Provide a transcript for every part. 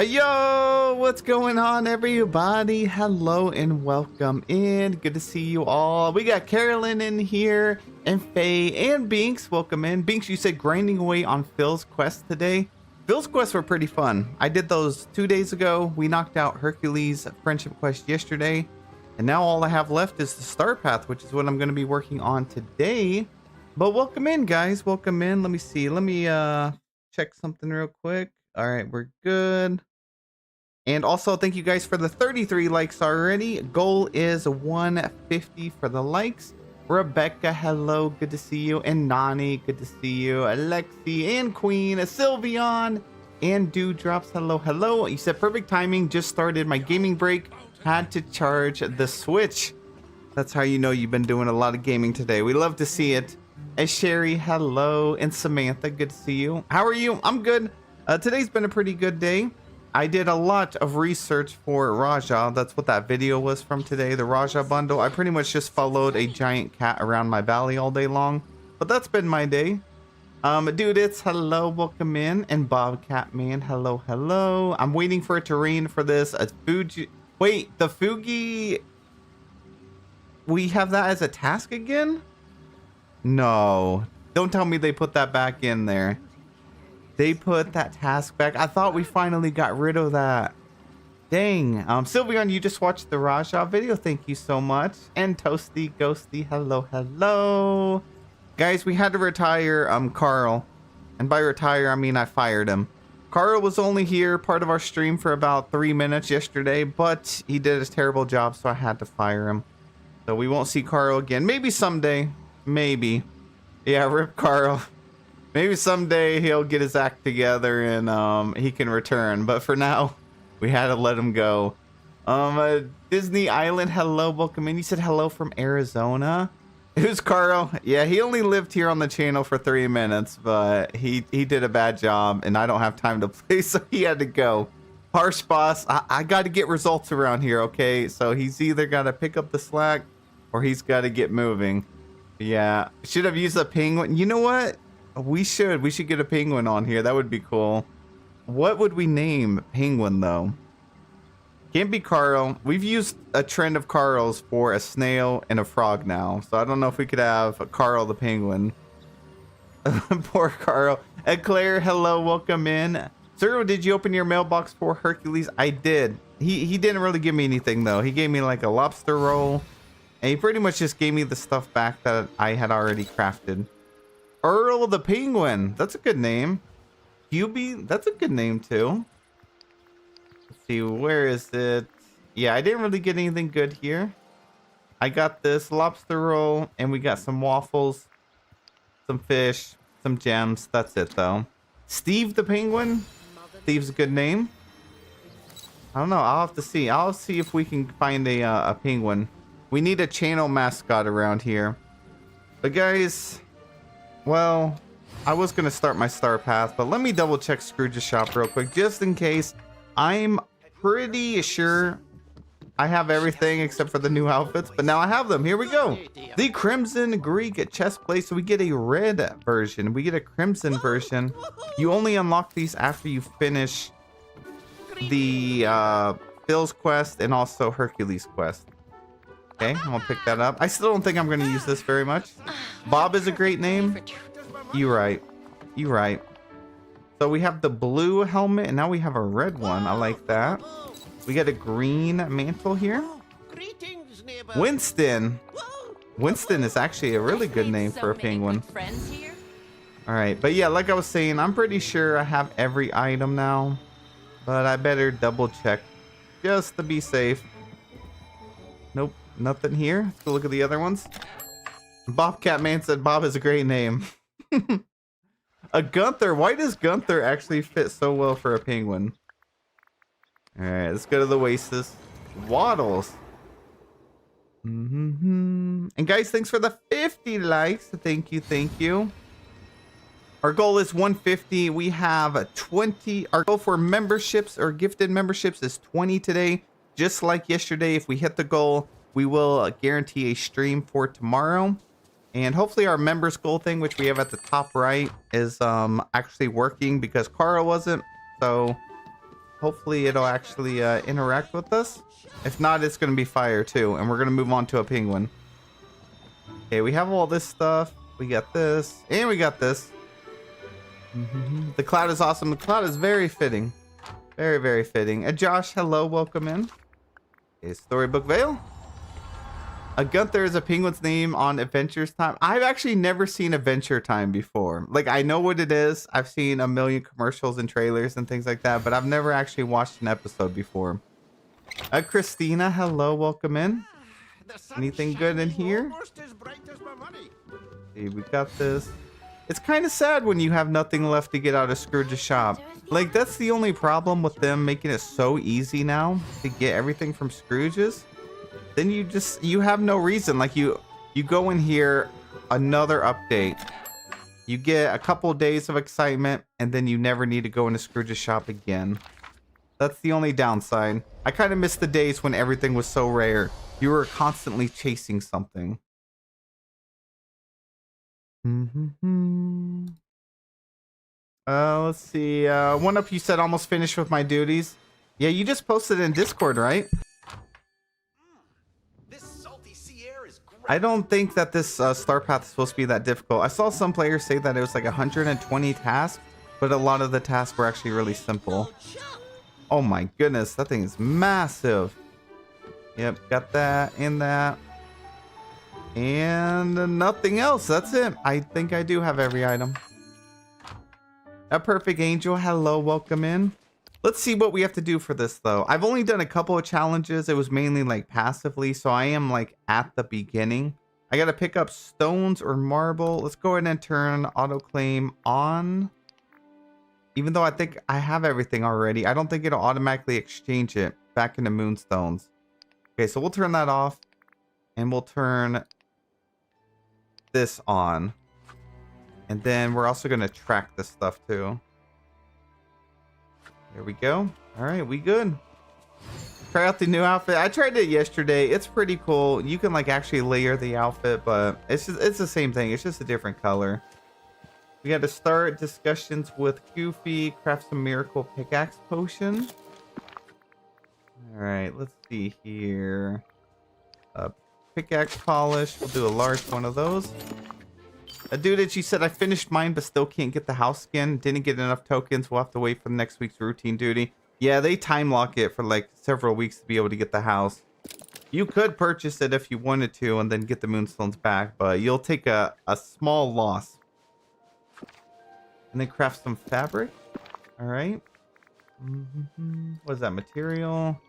Yo, what's going on, everybody? Hello and welcome in. Good to see you all. We got Carolyn in here and Faye and Binks. Welcome in. Binks, you said grinding away on Phil's quest today. Phil's quests were pretty fun. I did those 2 days ago. We knocked out Hercules' friendship quest yesterday. And now all I have left is the star path, which is what I'm going to be working on today. But welcome in, guys. Welcome in. Let me see. Let me check something real quick. All right, we're good. And also, thank you guys for the 33 likes already. Goal is 150 for the likes. Rebecca, hello, good to see you. And Nani, good to see you. Alexi and Queen, Sylveon, and Dewdrops, hello, hello. You said perfect timing, just started my gaming break. Had to charge the Switch. That's how you know you've been doing a lot of gaming today. We love to see it. And Sherry, hello. And Samantha, good to see you. How are you? I'm good. Today's been a pretty good day. I did a lot of research for Raja. That's what that video was from today, the Raja bundle. I pretty much just followed a giant cat around my valley all day long. But that's been my day. Dude, it's hello, welcome in. And Bobcat Man, hello, hello. I'm waiting for it to rain for this. Fuji. Wait, the Fugi. We have that as a task again? No. Don't tell me they put that back in there. They put that task back. I thought we finally got rid of that. Dang. Sylveon, you just watched the Raja video. Thank you so much. And Toasty, Ghosty, hello, hello. Guys, we had to retire Carl. And by retire, I mean I fired him. Carl was only here, part of our stream, for about 3 minutes yesterday, but he did a terrible job, so I had to fire him. So we won't see Carl again. Maybe someday. Maybe. Yeah, rip Carl. Maybe someday he'll get his act together and he can return. But for now, we had to let him go. Disney Island, hello, welcome in. You said hello from Arizona. Who's Carl? Yeah, he only lived here on the channel for 3 minutes, but he did a bad job and I don't have time to play, so he had to go. Harsh boss, I got to get results around here, okay? So he's either got to pick up the slack or he's got to get moving. Yeah, should have used a penguin. You know what? We should get a penguin on here. That would be cool. What would we name penguin though? Can't be Carl. We've used a trend of Carls for a snail and a frog now. So I don't know if we could have Carl the penguin. Poor Carl. Claire, hello, welcome in. Sir, did you open your mailbox for Hercules? I did. He didn't really give me anything though. He gave me like a lobster roll. And he pretty much just gave me the stuff back that I had already crafted. Earl the Penguin. That's a good name. Hubie. That's a good name too. Let's see. Where is it? Yeah, I didn't really get anything good here. I got this lobster roll and we got some waffles, some fish, some gems. That's it though. Steve the Penguin. Steve's a good name. I don't know. I'll have to see. I'll see if we can find a penguin. We need a channel mascot around here. But guys... Well, I was going to start my star path, but let me double check Scrooge's shop real quick, just in case. I'm pretty sure I have everything except for the new outfits, but now I have them. Here we go. The Crimson Greek chest plate. So we get a red version. We get a crimson version. You only unlock these after you finish the Phil's quest and also Hercules quest. Okay, I'm gonna pick that up. I still don't think I'm gonna use this very much. Bob is a great name. You're right. You're right. So we have the blue helmet and now we have a red one. I like that. We got a green mantle here. Winston. Winston is actually a really good name for a penguin. All right, but yeah, like I was saying, I'm pretty sure I have every item now, but I better double check just to be safe. Nope. Nothing here. Let's go look at the other ones. Bobcat Man said Bob is a great name. A Gunther. Why does Gunther actually fit so well for a penguin? All right, let's go to the Oasis. Waddles. And guys, thanks for the 50 likes. Thank you, thank you. Our goal is 150. We have 20. Our goal for memberships or gifted memberships is 20 today. Just like yesterday, if we hit the goal, we will guarantee a stream for tomorrow. And hopefully our members goal thing, which we have at the top right, is actually working because Carl wasn't. So Hopefully it'll actually interact with us. If not, it's gonna be fire too, and we're gonna move on to a penguin. Okay, we have all this stuff. We got this, and we got this. The cloud is awesome. The cloud is very fitting. Very, very fitting. Josh, hello, welcome in. Okay, Storybook Vale. Gunther is a penguin's name on Adventures Time. I've actually never seen Adventure Time before. Like, I know what it is. I've seen a million commercials and trailers and things like that, but I've never actually watched an episode before. Christina, hello, welcome in. Anything good in here? See, we got this. It's kind of sad when you have nothing left to get out of Scrooge's shop. Like, that's the only problem with them making it so easy now to get everything from Scrooge's. Then you have no reason. Like, you go in here, another update. You get a couple of days of excitement, and then you never need to go into Scrooge's shop again. That's the only downside. I kind of miss the days when everything was so rare. You were constantly chasing something. Let's see. One up, you said almost finished with my duties. Yeah, you just posted in Discord, right? I don't think that this star path is supposed to be that difficult. I saw some players say that it was like 120 tasks, but a lot of the tasks were actually really simple. Oh my goodness, that thing is massive. Yep, got that and that. And nothing else. That's it. I think I do have every item. A perfect angel. Hello, welcome in. Let's see what we have to do for this though. I've only done a couple of challenges. It was mainly like passively, so I am like at the beginning. I gotta pick up stones or marble. Let's go ahead and turn auto claim on. Even though I think I have everything already, I don't think it'll automatically exchange it back into moonstones. Okay, so we'll turn that off, and we'll turn this on. And then we're also gonna track this stuff too. There we go. All right, we good. Try out the new outfit. I tried it yesterday. It's pretty cool. You can like actually layer the outfit, but it's the same thing. It's just a different color. We got to start discussions with Goofy. Craft some miracle pickaxe potion. All right, let's see here. Pickaxe polish. We'll do a large one of those. A dude, she said, I finished mine, but still can't get the house skin. Didn't get enough tokens. We'll have to wait for the next week's routine duty. Yeah, they time lock it for like several weeks to be able to get the house. You could purchase it if you wanted to and then get the moonstones back, but you'll take a small loss. And then craft some fabric. All right. What is that material?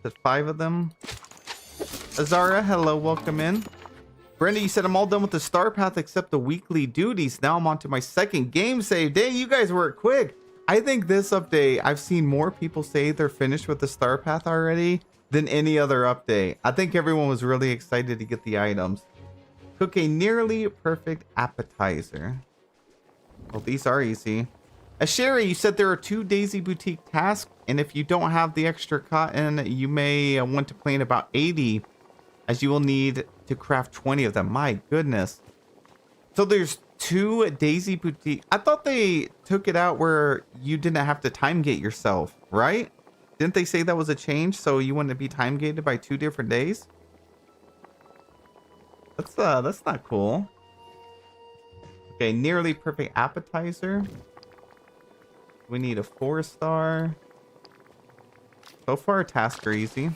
There's 5 of them. Azara, hello, welcome in. Brenda, you said I'm all done with the star path except the weekly duties. Now I'm on to my second game save. Dang, you guys work quick. I think this update, I've seen more people say they're finished with the star path already than any other update. I think everyone was really excited to get the items. Cook a nearly perfect appetizer. Well, these are easy. Sherry, you said there are 2 Daisy Boutique tasks, and if you don't have the extra cotton, you may want to plan about 80, as you will need to craft 20 of them. My goodness. So there's 2 Daisy Boutique. I thought they took it out where you didn't have to time gate yourself, right? Didn't they say that was a change, so you wouldn't be time gated by 2 different days? That's not cool. Okay, nearly perfect appetizer. We need a 4-star. So far, tasks are easy.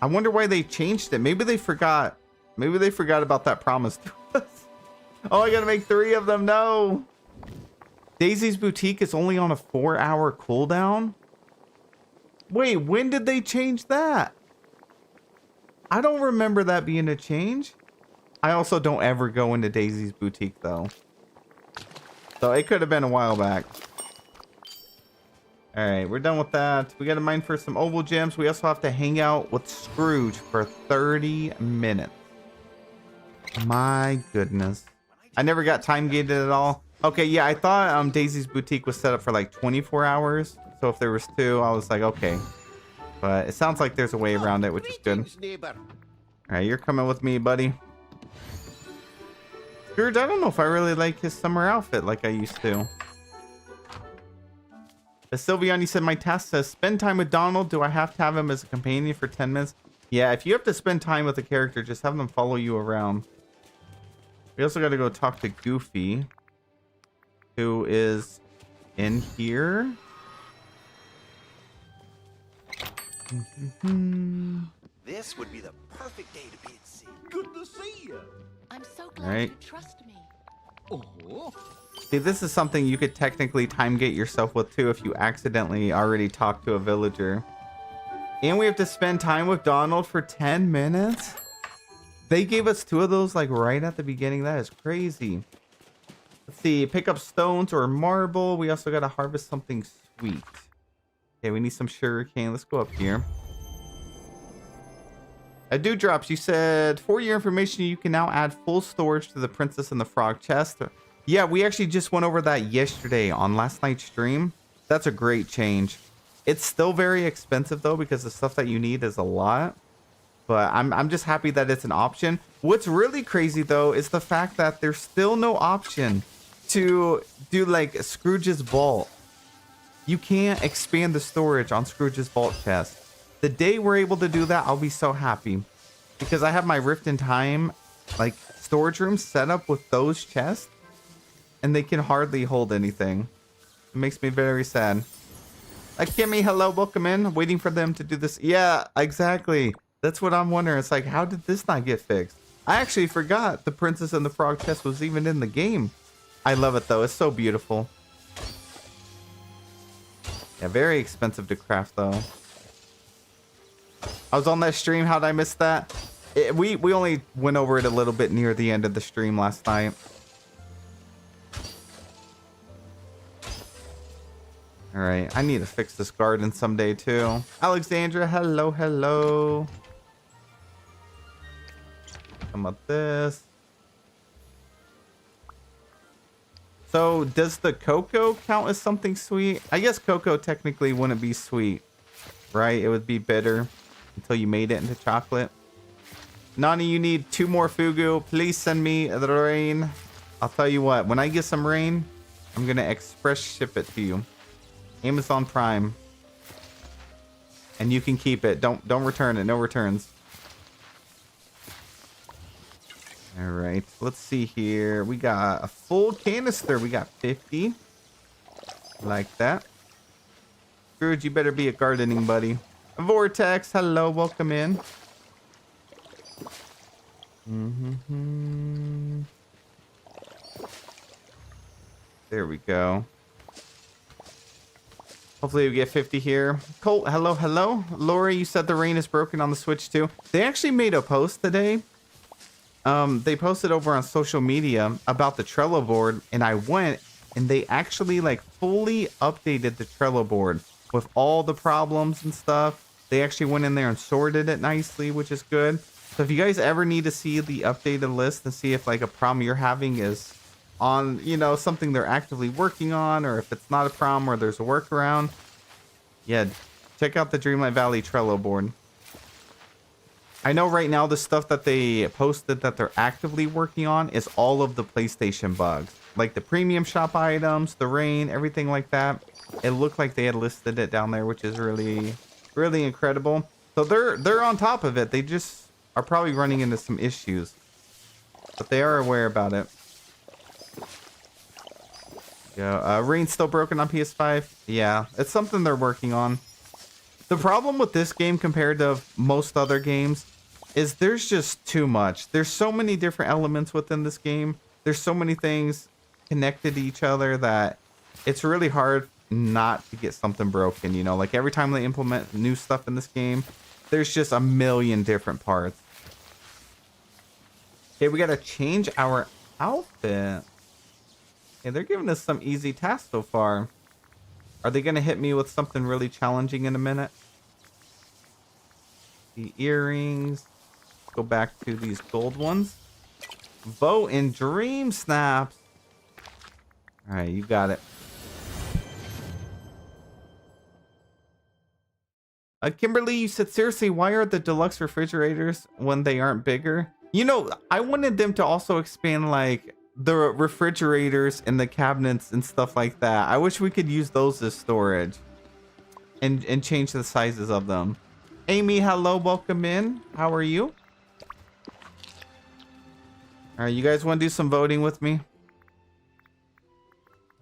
I wonder why they changed it. Maybe they forgot. Maybe they forgot about that promise to us. Oh, I gotta make 3 of them. No. Daisy's Boutique is only on a 4-hour cooldown. Wait, when did they change that? I don't remember that being a change. I also don't ever go into Daisy's Boutique though. So it could have been a while back. All right, we're done with that. We got to mine for some oval gems. We also have to hang out with Scrooge for 30 minutes. My goodness. I never got time gated at all. Okay, yeah, I thought Daisy's Boutique was set up for like 24 hours. So if there was 2, I was like, okay. But it sounds like there's a way around it, which is good. All right, you're coming with me, buddy. Scrooge, I don't know if I really like his summer outfit like I used to. Sylvian, you said my task says spend time with Donald. Do I have to have him as a companion for 10 minutes? Yeah, if you have to spend time with a character, just have them follow you around. We also got to go talk to Goofy, who is in here. This would be the perfect day to be at sea. Good to see you. I'm so glad you trust me. Oh. See, this is something you could technically time gate yourself with too if you accidentally already talked to a villager. And we have to spend time with Donald for 10 minutes? They gave us 2 of those like right at the beginning. That is crazy. Let's see, pick up stones or marble. We also got to harvest something sweet. Okay, we need some sugar cane. Let's go up here. Dewdrops, you said for your information, you can now add full storage to the Princess and the Frog chest. Yeah, we actually just went over that yesterday on last night's stream. That's a great change. It's still very expensive though, because the stuff that you need is a lot. But I'm just happy that it's an option. What's really crazy though is the fact that there's still no option to do like Scrooge's vault. You can't expand the storage on Scrooge's vault chest. The day we're able to do that, I'll be so happy. Because I have my Rift in Time like storage room set up with those chests. And they can hardly hold anything. It makes me very sad. Kimmy, hello, welcome in. Waiting for them to do this. Yeah, exactly. That's what I'm wondering. It's like, how did this not get fixed? I actually forgot the Princess and the Frog chest was even in the game. I love it though. It's so beautiful. Yeah, very expensive to craft though. I was on that stream. How'd I miss that? We only went over it a little bit near the end of the stream last night. All right, I need to fix this garden someday too. Alexandra, hello, hello. Come up this. So does the cocoa count as something sweet? I guess cocoa technically wouldn't be sweet, right? It would be bitter until you made it into chocolate. Nani, you need 2 more fugu. Please send me the rain. I'll tell you what, when I get some rain, I'm gonna express ship it to you. Amazon Prime. And you can keep it. Don't return it. No returns. All right, let's see here. We got a full canister. We got 50. Like that. Scrooge, you better be a gardening buddy. Vortex, hello, welcome in. There we go. Hopefully we get 50 here. Colt, hello, hello. Lori, you said the rain is broken on the Switch too. They actually made a post today. They posted over on social media about the Trello board, and I went and they actually like fully updated the Trello board with all the problems and stuff. They actually went in there and sorted it nicely, which is good. So if you guys ever need to see the updated list and see if like a problem you're having is on, you know, something they're actively working on, or if it's not a problem or there's a workaround, yeah, check out the Dreamlight Valley Trello board. I know right now the stuff that they posted that they're actively working on is all of the PlayStation bugs, like the premium shop items, the rain, everything like that. It looked like they had listed it down there, which is really, really incredible. So they're on top of it. They just are probably running into some issues, but they are aware about it. Yeah, rain's still broken on PS5. Yeah, it's something they're working on. The problem with this game compared to most other games is there's just too much. There's so many different elements within this game. There's so many things connected to each other that it's really hard not to get something broken, you know? Like every time they implement new stuff in this game, there's just a million different parts. Okay, we gotta change our outfit. Okay, they're giving us some easy tasks so far. Are they gonna hit me with something really challenging in a minute? The earrings. Go back to these gold ones. Vote in Dream Snaps. All right, you got it. Kimberly, you said, seriously, why are the deluxe refrigerators when they aren't bigger? You know, I wanted them to also expand like the refrigerators and the cabinets and stuff like that. I wish we could use those as storage and change the sizes of them. Amy, hello, welcome in. How are you? All right, you guys want to do some voting with me?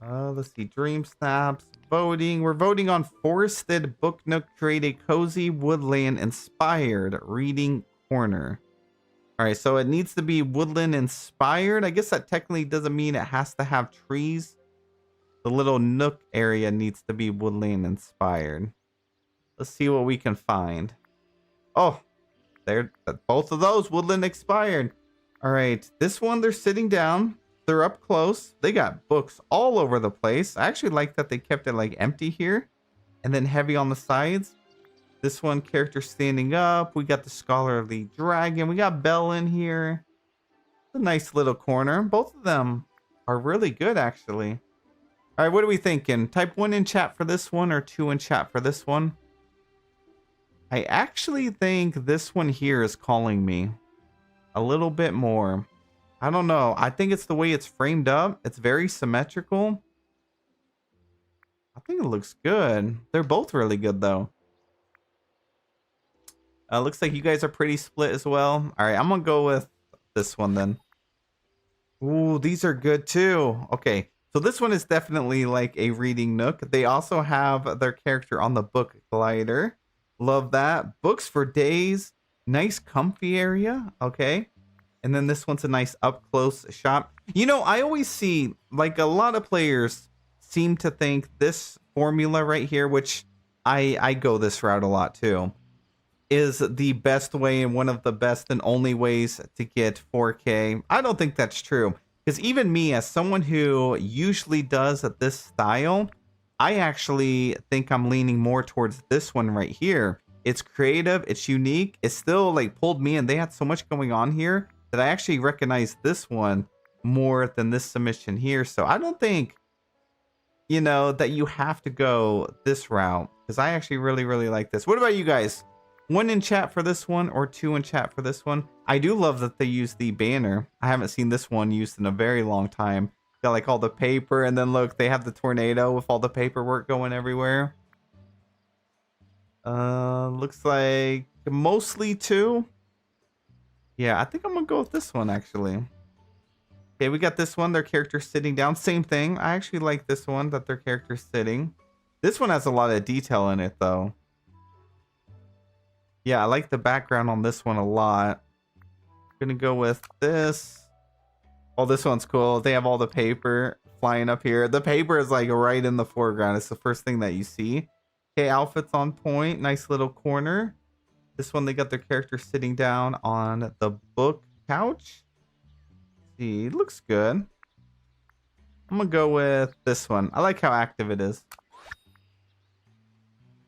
Let's see. Dream Snaps. Voting. We're voting on Forested Book Nook. Create a cozy woodland inspired reading corner. All right, so it needs to be woodland inspired. I guess that technically doesn't mean it has to have trees. The little nook area needs to be woodland inspired. Let's see what we can find. Oh, they're both of those woodland expired. All right, this one, they're sitting down. They're up close. They got books all over the place. I actually like that they kept it like empty here and then heavy on the sides. This one, character standing up. We got the scholarly dragon. We got Belle in here. It's a nice little corner. Both of them are really good, actually. All right, what are we thinking? Type 1 in chat for this one or 2 in chat for this one. I actually think this one here is calling me a little bit more. I don't know. I think it's the way it's framed up. It's very symmetrical. I think it looks good. They're both really good, though. Looks like you guys are pretty split as well. All right, I'm going to go with this one then. Ooh, these are good too. Okay, so this one is definitely like a reading nook. They also have their character on the book glider. Love that. Books for days. Nice comfy area. Okay. And then this one's a nice up close shot. You know, I always see like a lot of players seem to think this formula right here, which I go this route a lot too, is the best way and one of the best and only ways to get 4K. I don't think that's true, because even me, as someone who usually does this style, I actually think I'm leaning more towards this one right here. It's creative, it's unique, it still like pulled me in. They had so much going on here that I actually recognize this one more than this submission here. So I don't think, you know, that you have to go this route, because I actually really like this. What about you guys? 1 in chat for this one or 2 in chat for this one? I do love that they use the banner. I haven't seen this one used in a very long time. Got like all the paper, and then look, they have the tornado with all the paperwork going everywhere. Looks like mostly 2. Yeah, I think I'm gonna go with this one actually. Okay, we got this one, their character sitting down. Same thing. I actually like this one, that their character's sitting. This one has a lot of detail in it though. Yeah, I like the background on this one a lot. Gonna go with this. Oh, this one's cool. They have all the paper flying up here. The paper is like right in the foreground. It's the first thing that you see. Okay, outfits on point. Nice little corner. This one, they got their character sitting down on the book couch. Let's see, it looks good. I'm gonna go with this one. I like how active it is.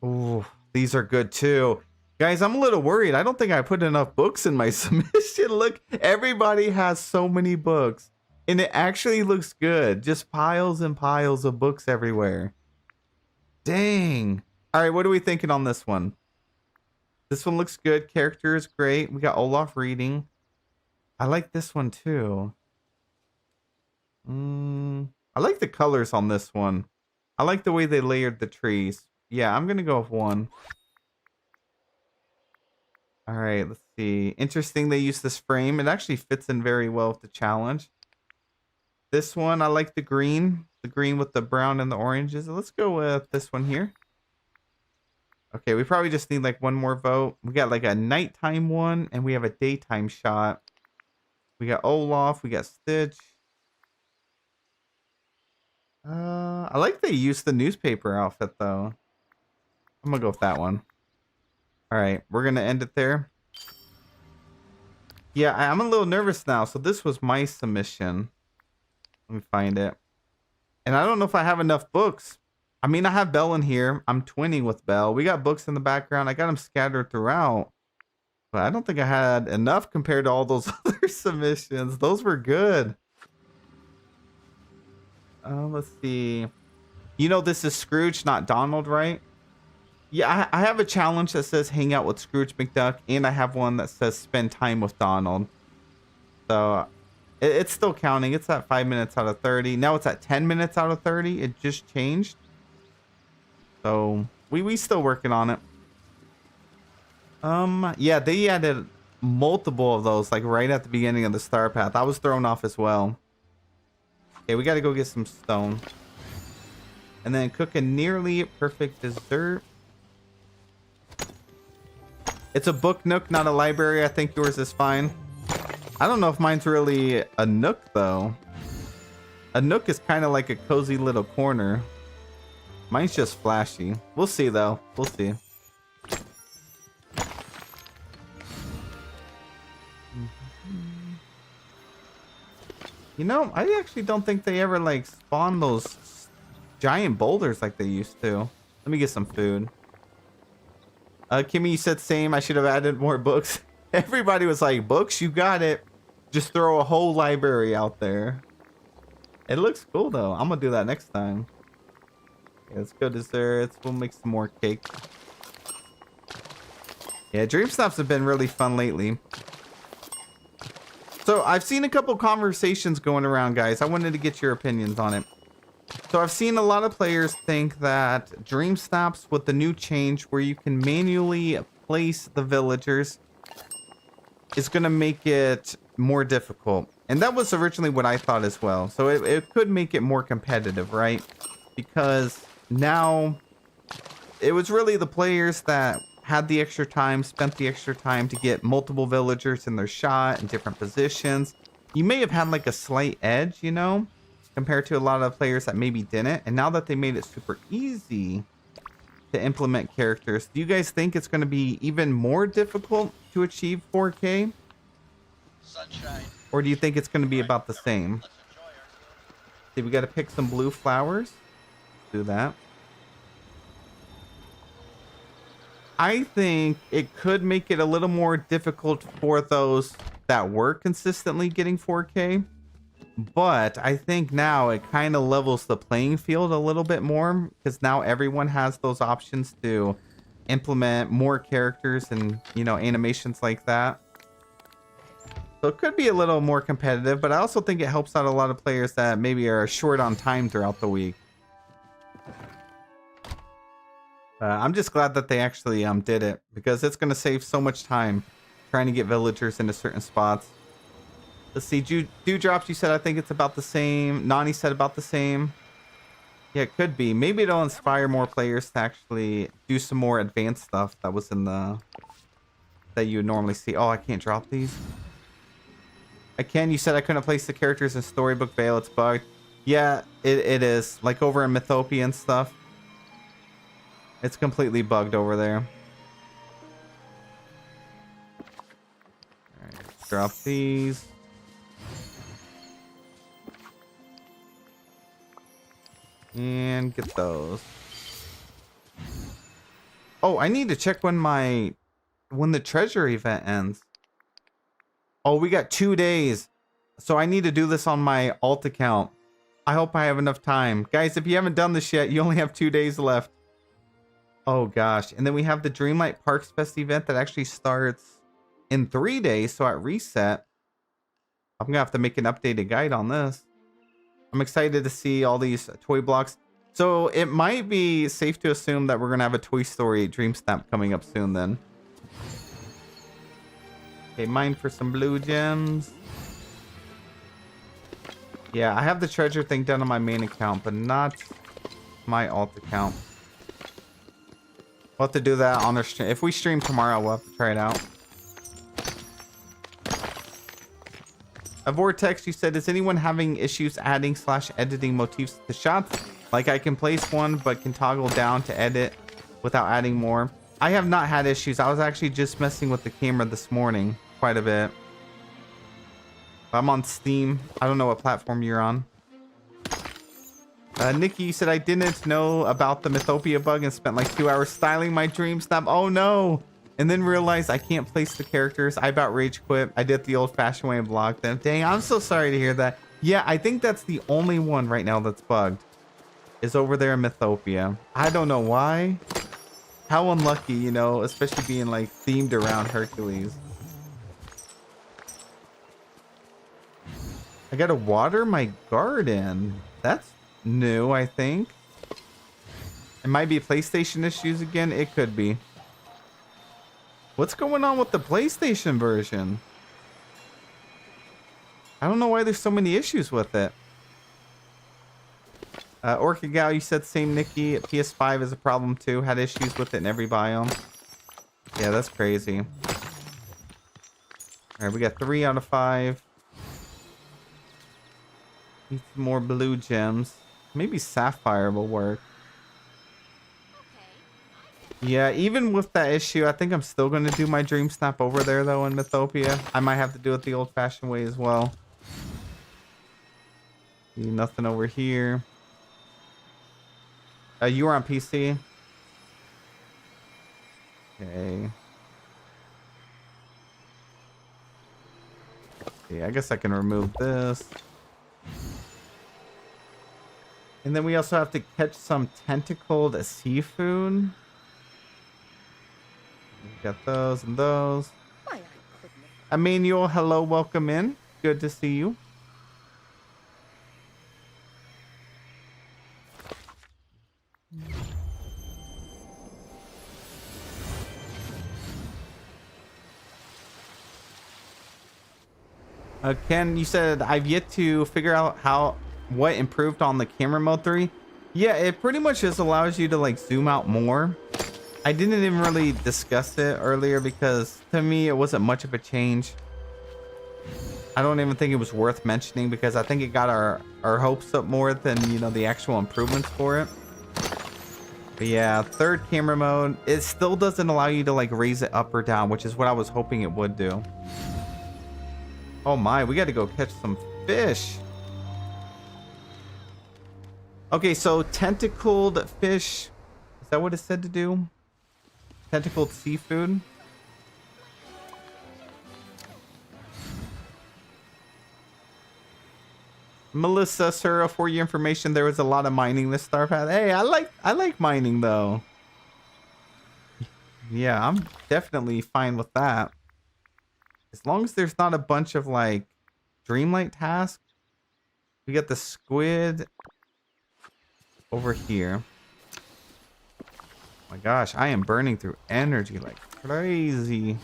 Ooh, these are good too. Guys, I'm a little worried. I don't think I put enough books in my submission. Look, everybody has so many books. And it actually looks good. Just piles and piles of books everywhere. Dang. All right, what are we thinking on this one? This one looks good. Character is great. We got Olaf reading. I like this one too. I like the colors on this one. I like the way they layered the trees. Yeah, I'm going to go with 1. All right, let's see. Interesting they use this frame. It actually fits in very well with the challenge. This one, I like the green. The green with the brown and the oranges. Let's go with this one here. Okay, we probably just need like 1 more vote. We got like a nighttime one, and we have a daytime shot. We got Olaf. We got Stitch. I like they used the newspaper outfit, though. I'm going to go with that one. All right, we're going to end it there. Yeah, I'm a little nervous now. So this was my submission. Let me find it. And I don't know if I have enough books. I mean, I have Belle in here. I'm twinning with Belle. We got books in the background. I got them scattered throughout. But I don't think I had enough compared to all those other submissions. Those were good. Let's see. You know, this is Scrooge, not Donald, right? Yeah, I have a challenge that says hang out with Scrooge McDuck, and I have one that says spend time with Donald. So It's still counting. It's at 5 minutes out of 30. Now it's at 10 minutes out of 30. It just changed. So we still working on it. Yeah, they added multiple of those like right at the beginning of the star path. I was thrown off as well. Okay, we got to go get some stone. And then cook a nearly perfect dessert. It's a book nook, not a library. I think yours is fine. I don't know if mine's really a nook though. A nook is kind of like a cozy little corner. Mine's just flashy. We'll see though. We'll see. You know, I actually don't think they ever like spawn those giant boulders like they used to. Let me get some food. Kimmy, you said same. I should have added more books. Everybody was like, books, you got it. Just throw a whole library out there. It looks cool though. I'm gonna do that next time. Okay, let's go desserts. We'll make some more cake. Yeah, dream stops have been really fun lately. So I've seen a couple conversations going around, guys. I wanted to get your opinions on it. So I've seen a lot of players think that dream stops with the new change where you can manually place the villagers is going to make it more difficult. And that was originally what I thought as well. So it could make it more competitive, right? Because now it was really the players that had the extra time, spent the extra time to get multiple villagers in their shot in different positions. You may have had like a slight edge, you know, compared to a lot of players that maybe didn't. And now that they made it super easy to implement characters, do you guys think it's going to be even more difficult to achieve 4K? Sunshine. Or do you think it's going to be about the same? See, we got to pick some blue flowers. Do that. I think it could make it a little more difficult for those that were consistently getting 4K. But I think now it kind of levels the playing field a little bit more, because now everyone has those options to implement more characters and, you know, animations like that. So it could be a little more competitive, but I also think it helps out a lot of players that maybe are short on time throughout the week. I'm just glad that they actually did it, because it's going to save so much time trying to get villagers into certain spots. Let's see, Dewdrops, you said I think it's about the same. Nani said about the same. Yeah, it could be. Maybe it'll inspire more players to actually do some more advanced stuff that was in the... that you would normally see. Oh, I can't drop these. I can. You said I couldn't place the characters in Storybook Vale. It's bugged. Yeah, it is. Like over in Mythopia and stuff. It's completely bugged over there. Alright, drop these. And get those. Oh, I need to check when the treasure event ends. Oh, we got 2 days. So I need to do this on my alt account. I hope I have enough time. Guys, if you haven't done this yet, you only have 2 days left. Oh gosh. And then we have the Dreamlight Parks Fest event that actually starts in 3 days. So at reset, I'm gonna have to make an updated guide on this. I'm excited to see all these toy blocks. So it might be safe to assume that we're gonna have a Toy Story Dream Snap coming up soon then. Okay, mine for some blue gems. Yeah, I have the treasure thing done on my main account, but not my alt account. We'll have to do that on our stream. If we stream tomorrow, we'll have to try it out. A Vortex, you said, is anyone having issues adding / editing motifs to shots? Like I can place one, but can toggle down to edit without adding more. I have not had issues. I was actually just messing with the camera this morning quite a bit. I'm on Steam. I don't know what platform you're on. Nikki, you said I didn't know about the Mythopia bug and spent like 2 hours styling my Dream Snap. Oh no! And then realized I can't place the characters. I about rage quit. I did the old-fashioned way and blocked them. Dang, I'm so sorry to hear that. Yeah, I think that's the only one right now that's bugged. Is over there in Mythopia. I don't know why. How unlucky, you know, especially being like themed around Hercules. I gotta water my garden. That's new, I think. It might be PlayStation issues again. It could be. What's going on with the PlayStation version? I don't know why there's so many issues with it. Orchid Gal, you said same, Nikki. PS5 is a problem too. Had issues with it in every biome. Yeah, that's crazy. All right, we got 3 out of 5. Need some more blue gems. Maybe sapphire will work. Yeah, even with that issue, I think I'm still going to do my dream snap over there, though, in Mythopia. I might have to do it the old-fashioned way as well. Nothing over here. You were on PC? Okay. Yeah, I guess I can remove this. And then we also have to catch some tentacled seafood. Got those and those. Emmanuel, hello, welcome in. Good to see you. Ken, you said I've yet to figure out what improved on the camera mode 3. Yeah, it pretty much just allows you to like zoom out more. I didn't even really discuss it earlier because to me it wasn't much of a change. I don't even think it was worth mentioning because I think it got our hopes up more than, you know, the actual improvements for it. But yeah, third camera mode, it still doesn't allow you to like raise it up or down, which is what I was hoping it would do. Oh my, we got to go catch some fish. Okay, so tentacled fish. Is that what it said to do? Tentacled seafood. Melissa, sir, for your information, there was a lot of mining this star path. Hey, I like mining though. Yeah, I'm definitely fine with that. As long as there's not a bunch of like Dreamlight tasks. We got the squid over here. My gosh, I am burning through energy like crazy.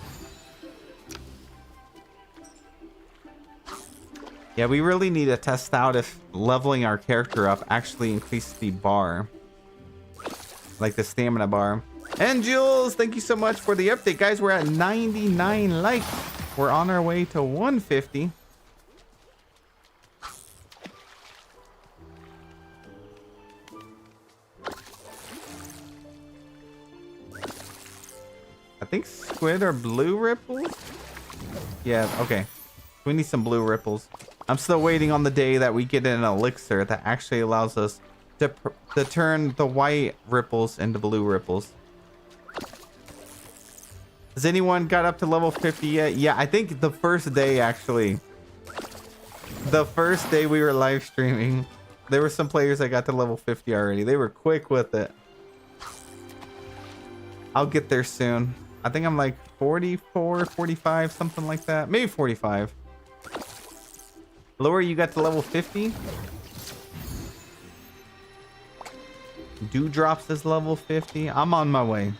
Yeah, we really need to test out if leveling our character up actually increases the bar. Like the stamina bar. And Jules, thank you so much for the update. Guys, we're at 99 likes. We're on our way to 150. I think squid are blue ripples. Yeah, okay. We need some blue ripples. I'm still waiting on the day that we get an elixir that actually allows us to turn the white ripples into blue ripples. Has anyone got up to level 50 yet? Yeah, I think the first day, actually. The first day we were live streaming, there were some players that got to level 50 already. They were quick with it. I'll get there soon. I think I'm like 44, 45, something like that. Maybe 45. Laura, you got to level 50? Dewdrops is level 50. I'm on my way.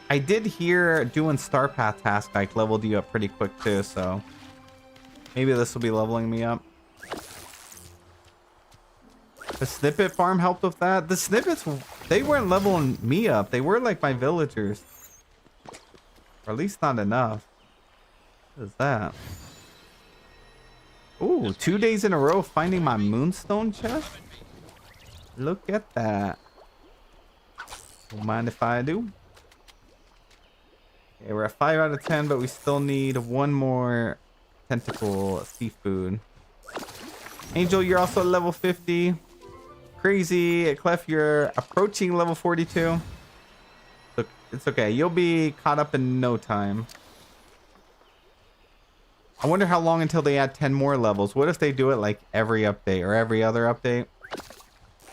I did hear doing Star Path task like leveled you up pretty quick too, so maybe this will be leveling me up. The snippet farm helped with that. The snippets, they weren't leveling me up. They were like my villagers. Or at least not enough. What is that? Ooh, 2 days in a row finding my moonstone chest. Look at that. Don't mind if I do. Okay, we're at 5 out of 10, but we still need one more tentacle seafood. Angel, you're also at level 50. Crazy. Clef, you're approaching level 42. Look, it's okay. You'll be caught up in no time. I wonder how long until they add 10 more levels. What if they do it like every update or every other update?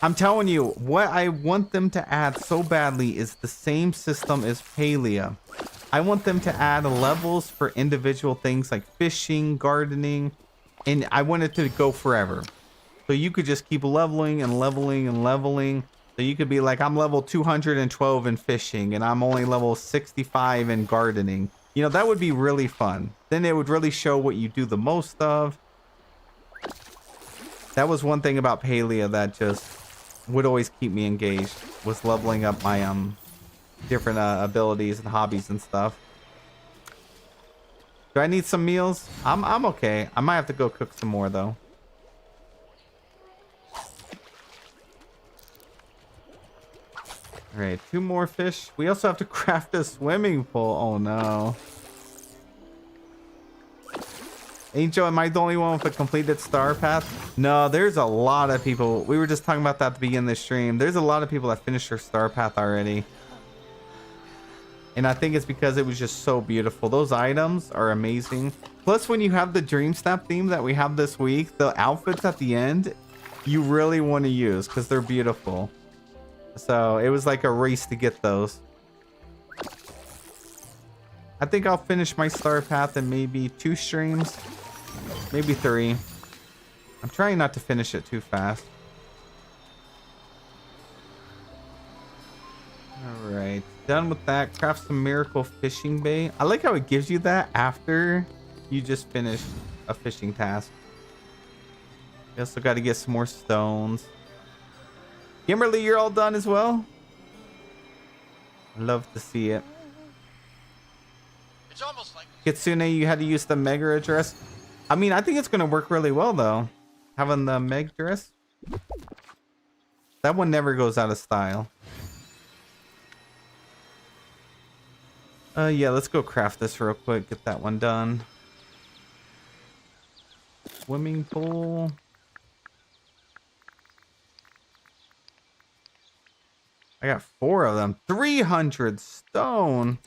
I'm telling you, what I want them to add so badly is the same system as Palia. I want them to add levels for individual things like fishing, gardening, and I want it to go forever. So you could just keep leveling and leveling and leveling. So you could be like, I'm level 212 in fishing, and I'm only level 65 in gardening. You know, that would be really fun. Then it would really show what you do the most of. That was one thing about Palia that just would always keep me engaged, was leveling up my different abilities and hobbies and stuff. Do I need some meals? I'm okay. I might have to go cook some more though. All right, 2 more fish. We also have to craft a swimming pool. Oh no. Angel, am I the only one with a completed star path? No, there's a lot of people. We were just talking about that at the beginning of the stream. There's a lot of people that finished their star path already. And I think it's because it was just so beautiful. Those items are amazing. Plus, when you have the Dream Snap theme that we have this week, the outfits at the end, you really want to use because they're beautiful. So it was like a race to get those. I think I'll finish my star path in maybe 2 streams. Maybe 3. I'm trying not to finish it too fast. Alright, done with that. Craft some miracle fishing bait. I like how it gives you that after you just finish a fishing task. You also got to get some more stones. Kimberly, you're all done as well? Love to see it. It's almost like Kitsune, you had to use the mega address. I mean, I think it's going to work really well, though. Having the mega dress. That one never goes out of style. Yeah, let's go craft this real quick. Get that one done. Swimming pool. I got 4 of them. 300 stone.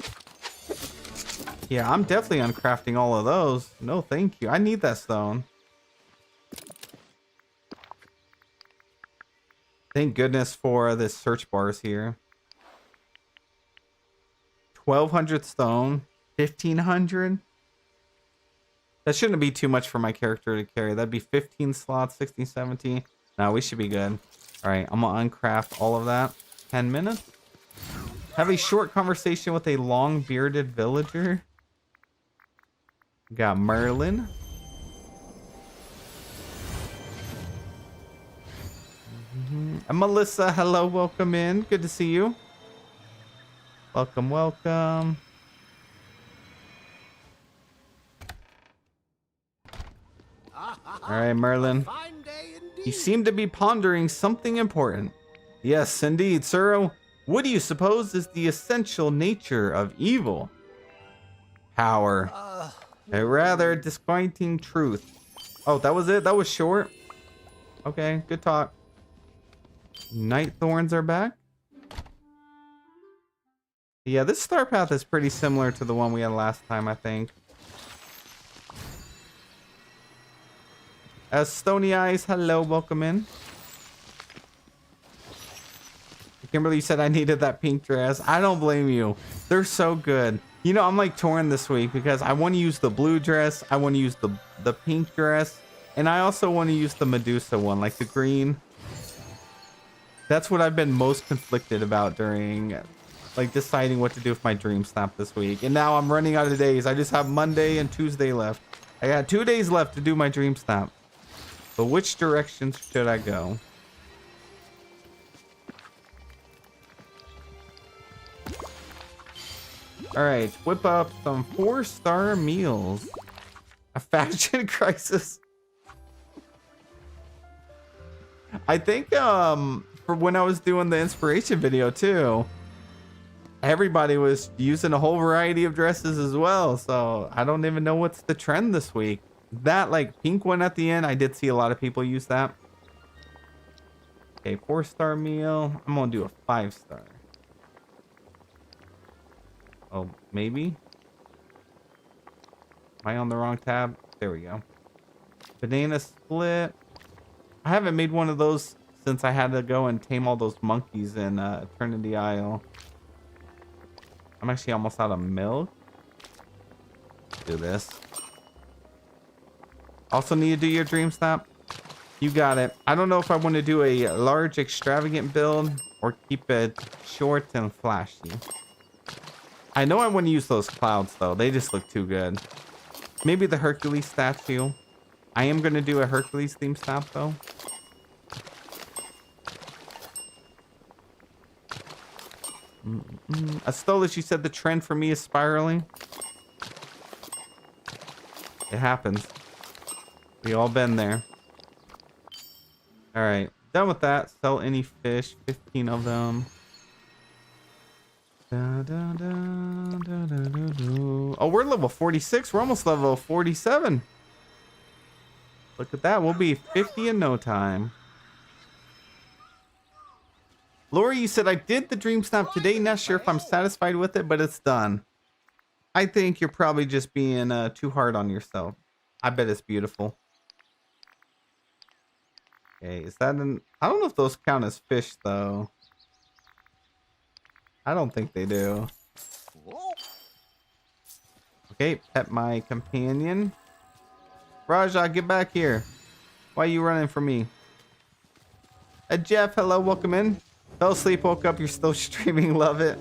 Yeah, I'm definitely uncrafting all of those. No, thank you. I need that stone. Thank goodness for this search bars here. 1,200 stone. 1,500. That shouldn't be too much for my character to carry. That'd be 15 slots, 16, 17. No, we should be good. All right, I'm gonna uncraft all of that. 10 minutes. Have a short conversation with a long bearded villager. Got Merlin. And Melissa, hello, welcome in. Good to see you. Welcome, welcome. All right, Merlin. You seem to be pondering something important. Yes, indeed, sir. What do you suppose is the essential nature of evil? Power. A rather disappointing truth. Oh, that was it? That was short? Okay, good talk. Night thorns are back? Yeah, this star path is pretty similar to the one we had last time, I think. Stony Eyes, hello, welcome in. Kimberly said I needed that pink dress. I don't blame you. They're so good. You know, I'm like torn this week because I want to use the blue dress. I want to use the pink dress. And I also want to use the Medusa one, like the green. That's what I've been most conflicted about during, like, deciding what to do with my Dream Snap this week. And now I'm running out of days. I just have Monday and Tuesday left. I got 2 days left to do my Dream Snap. But which direction should I go? All right, whip up some 4-star meals. A faction crisis. I think for when I was doing the inspiration video too, everybody was using a whole variety of dresses as well. So I don't even know what's the trend this week. That like pink one at the end, I did see a lot of people use that. Okay, 4-star meal. I'm gonna do a 5-star. Oh, maybe? Am I on the wrong tab? There we go. Banana split. I haven't made one of those since I had to go and tame all those monkeys in Eternity Isle. I'm actually almost out of milk. Let's do this. Also need to do your dream snap. You got it. I don't know if I want to do a large extravagant build or keep it short and flashy. I know I want to use those clouds though. They just look too good. Maybe the Hercules statue. I am going to do a Hercules theme snap though. Astola, she said the trend for me is spiraling. It happens. We all been there. All right, done with that. Sell any fish, 15 of them. Oh, we're level 46. We're almost level 47. Look at that. We'll be 50 in no time. Lori, you said I did the dream snap today. Not sure if I'm satisfied with it, but it's done. I think you're probably just being too hard on yourself. I bet it's beautiful. Okay, is that an... I don't know if those count as fish, though. I don't think they do. Okay, pet my companion. Raja, get back here. Why are you running from me? Jeff, hello, welcome in. Fell asleep, woke up, you're still streaming, love it.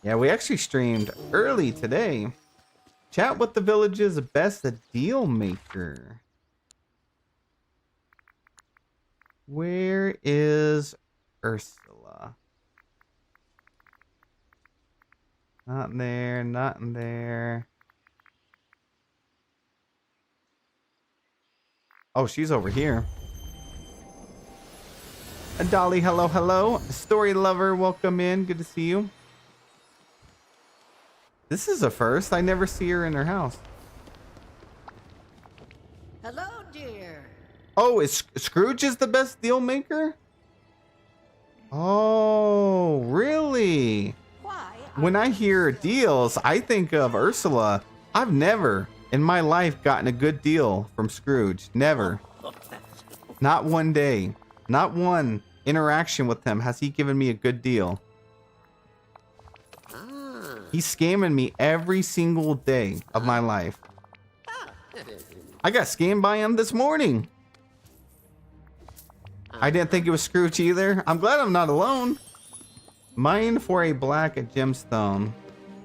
Yeah, we actually streamed early today. Chat with the village's best deal maker. Where is Ursula? Not in there, not in there. Oh, she's over here. Dolly, hello, hello. Story lover, welcome in. Good to see you. This is a first. I never see her in her house. Hello, dear. Oh, is Scrooge is the best deal maker? Oh, really? Why? When I hear deals, I think of Ursula. I've never in my life gotten a good deal from Scrooge. Never. Not one day. Not one interaction with him has he given me a good deal. He's scamming me every single day of my life. I got scammed by him this morning. I didn't think it was Scrooge either. I'm glad I'm not alone. Mine for a black gemstone.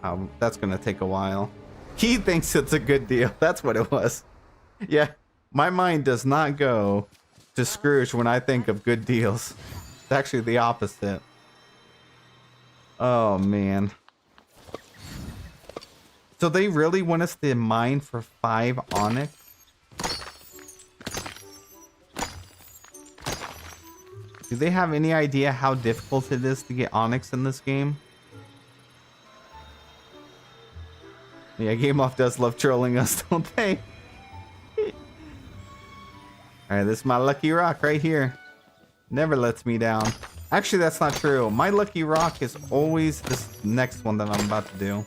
Oh, that's going to take a while. He thinks it's a good deal. That's what it was. Yeah, my mind does not go to Scrooge when I think of good deals. It's actually the opposite. Oh, man. So they really want us to mine for 5 onyx? Do they have any idea how difficult it is to get onyx in this game? Yeah, Game Off does love trolling us, don't they? Alright, this is my lucky rock right here. Never lets me down. Actually, that's not true. My lucky rock is always this next one that I'm about to do.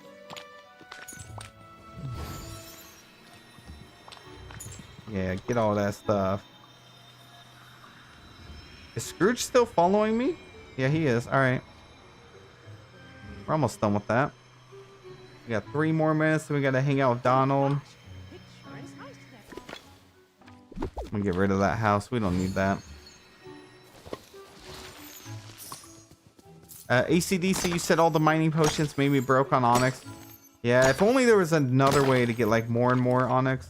Yeah, get all that stuff. Is Scrooge still following me? Yeah, he is. Alright. We're almost done with that. We got 3 more minutes, and we gotta hang out with Donald. I'm gonna get rid of that house. We don't need that. ACDC, you said all the mining potions made me broke on onyx. Yeah, if only there was another way to get like more and more onyx.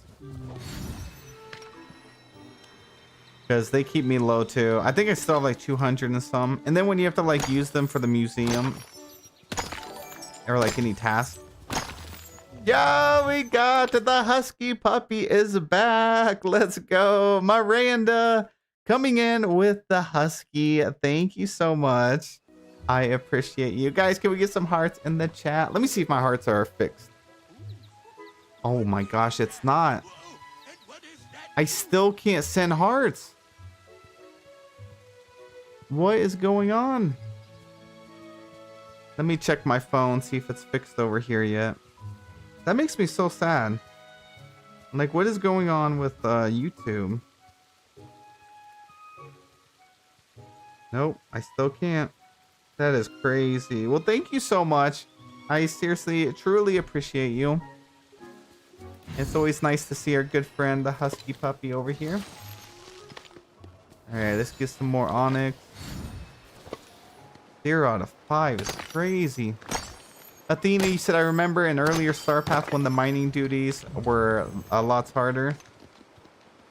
Because they keep me low too. I think I still have like 200 and some. And then when you have to like use them for the museum or like any task. Yeah, we got the husky puppy is back. Let's go. Miranda coming in with the husky. Thank you so much. I appreciate you. Guys, can we get some hearts in the chat? Let me see if my hearts are fixed. Oh my gosh, it's not. I still can't send hearts. What is going on? Let me check my phone, see if it's fixed over here yet. That makes me so sad. Like, what is going on with YouTube? Nope, I still can't. That is crazy. Well, thank you so much. I seriously, truly appreciate you. It's always nice to see our good friend, the husky puppy over here. All right, let's get some more onyx. 0 out of 5 is crazy. Athena, you said, I remember an earlier Star Path when the mining duties were a lot harder.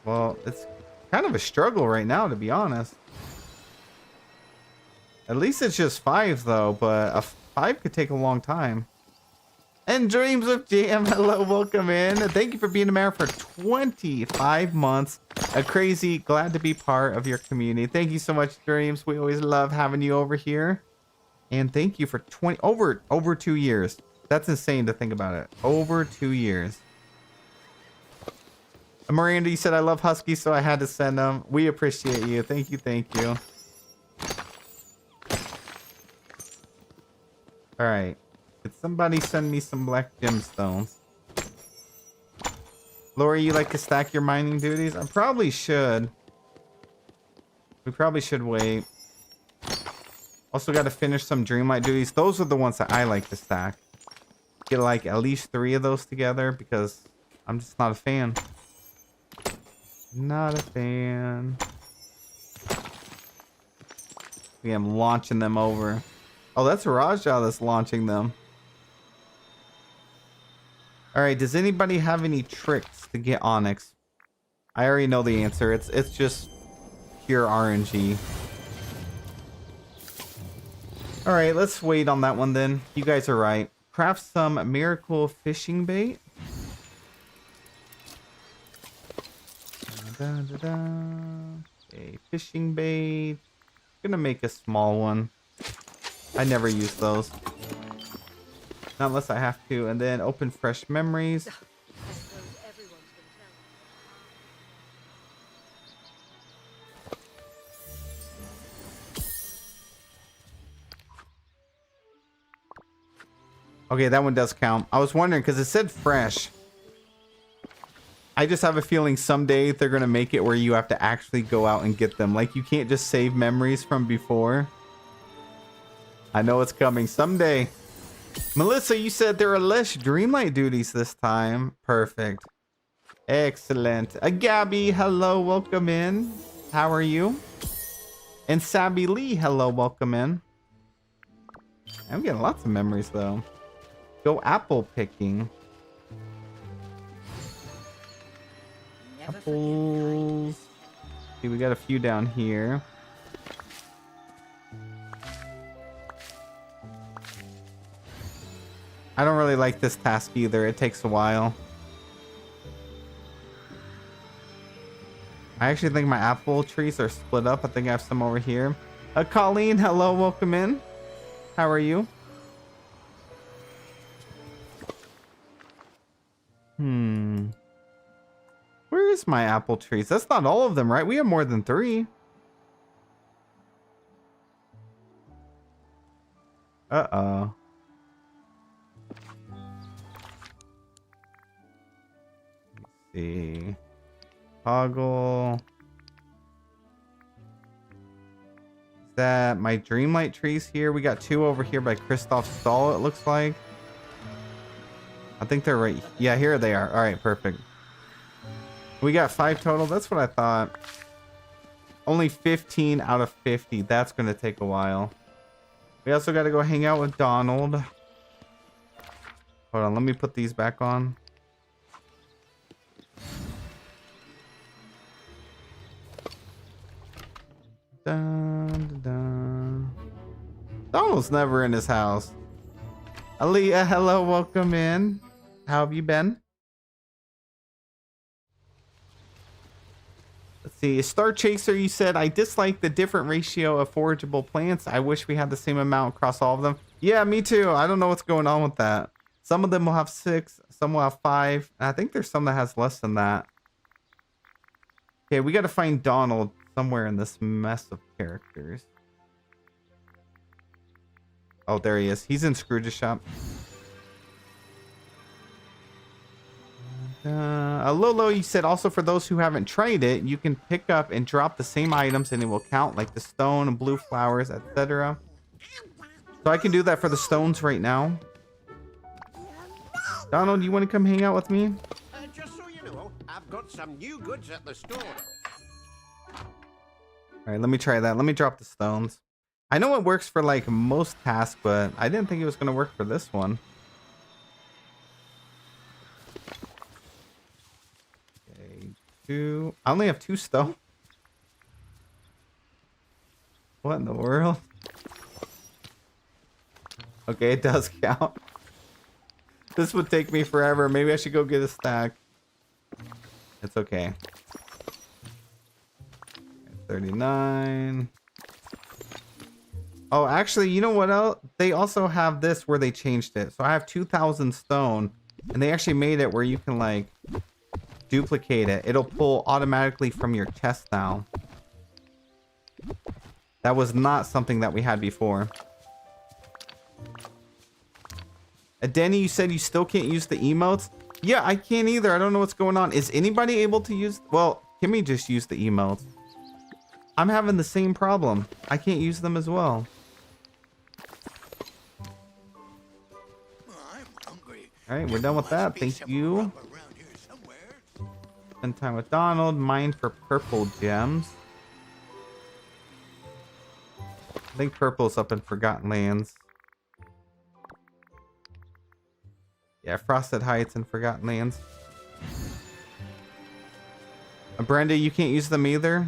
Well, it's kind of a struggle right now, to be honest. At least it's just 5, though, but a 5 could take a long time. And Dreams of Jam, hello, welcome in. Thank you for being a member for 25 months. A crazy, glad to be part of your community. Thank you so much, Dreams. We always love having you over here. And thank you for over 2 years. That's insane to think about it. Over 2 years. Miranda, you said I love huskies, so I had to send them. We appreciate you. Thank you, thank you. All right. Could somebody send me some black gemstones? Lori, you like to stack your mining duties? I probably should. We probably should wait. Also got to finish some Dreamlight duties. Those are the ones that I like to stack. Get like at least 3 of those together because I'm just not a fan. Not a fan. Yeah, I'm launching them over. Oh, that's Raja that's launching them. All right, does anybody have any tricks to get onyx? I already know the answer. It's just pure RNG. All right, let's wait on that one then. You guys are right. Craft some miracle fishing bait. Okay, fishing bait. Gonna make a small one. I never use those. Not unless I have to. And then open fresh memories. Okay, that one does count. I was wondering because it said fresh. I just have a feeling someday they're going to make it where you have to actually go out and get them. Like you can't just save memories from before. I know it's coming someday. Melissa, you said there are less Dreamlight duties this time. Perfect. Excellent. Gabby, hello, welcome in. How are you? And Sabby Lee, hello, welcome in. I'm getting lots of memories though. Go apple picking. Apples. See, we got a few down here. I don't really like this task either. It takes a while. I actually think my apple trees are split up. I think I have some over here. Colleen, hello, welcome in. How are you? Where is my apple trees? That's not all of them, right? We have more than 3. Uh-oh. Let's see. Toggle. Is that my Dreamlight trees here? We got 2 over here by Christoph Stahl, it looks like. I think they're right. Yeah, here they are. All right, perfect. We got 5 total. That's what I thought. Only 15 out of 50. That's going to take a while. We also got to go hang out with Donald. Hold on. Let me put these back on. Dun, dun, dun. Donald's never in his house. Aaliyah, hello. Welcome in. How have you been? Let's see. Star Chaser, you said, I dislike the different ratio of forageable plants. I wish we had the same amount across all of them. Yeah, me too. I don't know what's going on with that. Some of them will have 6. Some will have 5. And I think there's some that has less than that. Okay, we got to find Donald somewhere in this mess of characters. Oh, there he is. He's in Scrooge's shop. Lolo, you said also for those who haven't tried it, you can pick up and drop the same items and it will count, like the stone and blue flowers, etc. So I can do that for the stones right now. Donald, you want to come hang out with me? I've got some new goods at the store. All right, let me try that. Let me drop the stones. I know it works for like most tasks, but I didn't think it was going to work for this one. Okay, 2. I only have 2 stone. What in the world? Okay, it does count. This would take me forever. Maybe I should go get a stack. It's okay. 39. Oh, actually, you know what else? They also have this where they changed it. So I have 2,000 stone, and they actually made it where you can like duplicate it. It'll pull automatically from your chest now. That was not something that we had before. Denny, you said you still can't use the emotes? Yeah, I can't either. I don't know what's going on. Is anybody able to use... Well, Kimmy just used the emotes. I'm having the same problem. I can't use them as well. I'm hungry. All right, we're done with that. Thank you. Spend time with Donald. Mine for purple gems. I think purple's up in Forgotten Lands. Yeah, Frosted Heights and Forgotten Lands. Brenda, you can't use them either?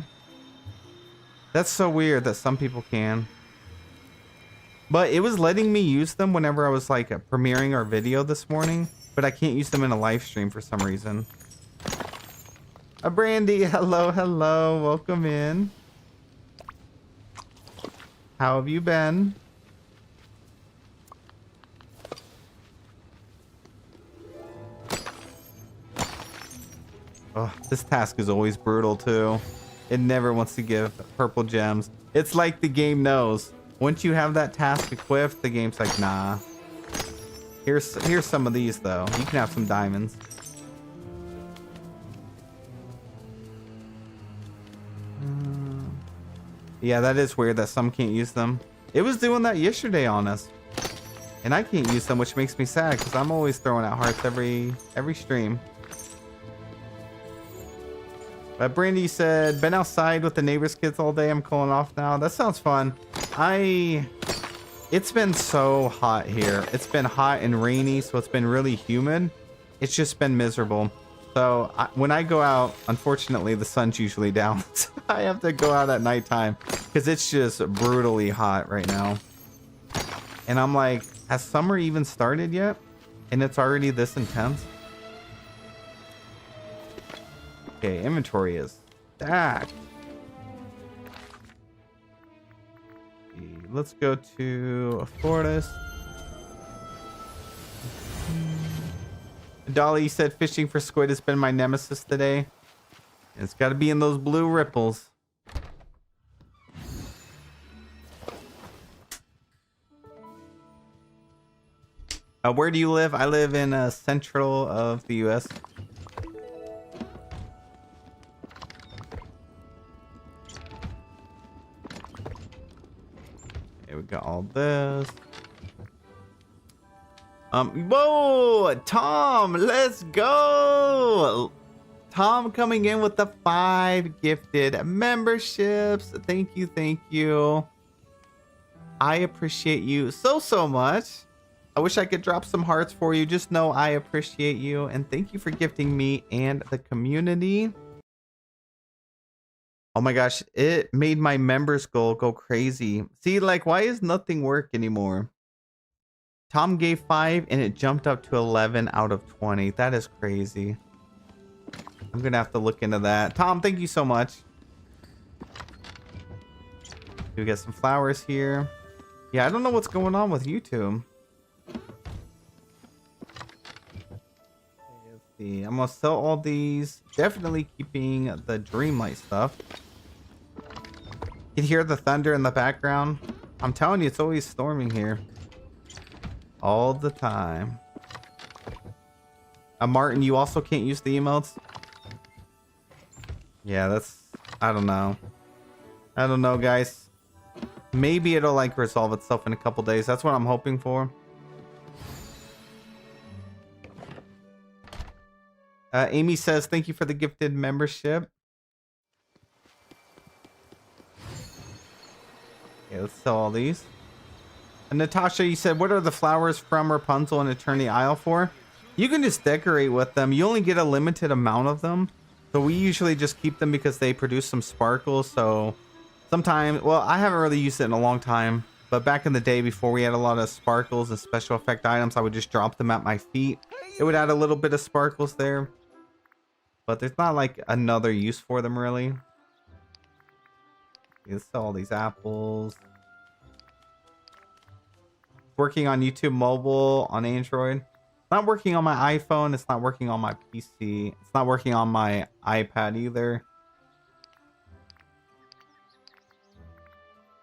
That's so weird that some people can. But it was letting me use them whenever I was like premiering our video this morning. But I can't use them in a live stream for some reason. Brandy, hello, hello. Welcome in. How have you been? Oh, this task is always brutal too. It never wants to give purple gems. It's like the game knows. Once you have that task equipped, the game's like, nah. Here's some of these though. You can have some diamonds. Yeah, that is weird that some can't use them. It was doing that yesterday on us. And I can't use them, which makes me sad because I'm always throwing out hearts every stream. Brandy said, been outside with the neighbor's kids all day. I'm cooling off now. That sounds fun. It's been so hot here. It's been hot and rainy, so it's been really humid. It's just been miserable. So when I go out, unfortunately, the sun's usually down. So I have to go out at nighttime because it's just brutally hot right now. And I'm like, has summer even started yet? And it's already this intense? Okay, inventory is stacked. Let's go to Fortis. Dolly said fishing for squid has been my nemesis today. It's got to be in those blue ripples. Where do you live? I live in central of the U.S. Okay, we got all this. Whoa, Tom, let's go. Tom coming in with the 5 gifted memberships. Thank you, thank you. I appreciate you so much. I wish I could drop some hearts for you. Just know I appreciate you, and thank you for gifting me and the community. Oh my gosh, it made my members goal go crazy. See, like, why is nothing work anymore? Tom gave 5 and it jumped up to 11 out of 20. That is crazy. I'm gonna have to look into that. Tom, thank you so much. We get some flowers here. Yeah, I don't know what's going on with YouTube. Let's see. I'm gonna sell all these. Definitely keeping the Dreamlight stuff. You can hear the thunder in the background. I'm telling you, it's always storming here. All the time. Martin, you also can't use the emotes? Yeah, that's... I don't know. I don't know, guys. Maybe it'll, like, resolve itself in a couple days. That's what I'm hoping for. Amy says, thank you for the gifted membership. Okay, let's sell all these. And Natasha, you said, what are the flowers from Rapunzel and Eternity Isle for? You can just decorate with them. You only get a limited amount of them. So we usually just keep them because they produce some sparkles. So sometimes, well, I haven't really used it in a long time. But back in the day before we had a lot of sparkles and special effect items, I would just drop them at my feet. It would add a little bit of sparkles there. But there's not like another use for them really. Let's sell all these apples. Working on YouTube mobile on Android. It's not working on my iPhone. It's not working on my PC. It's not working on my iPad either.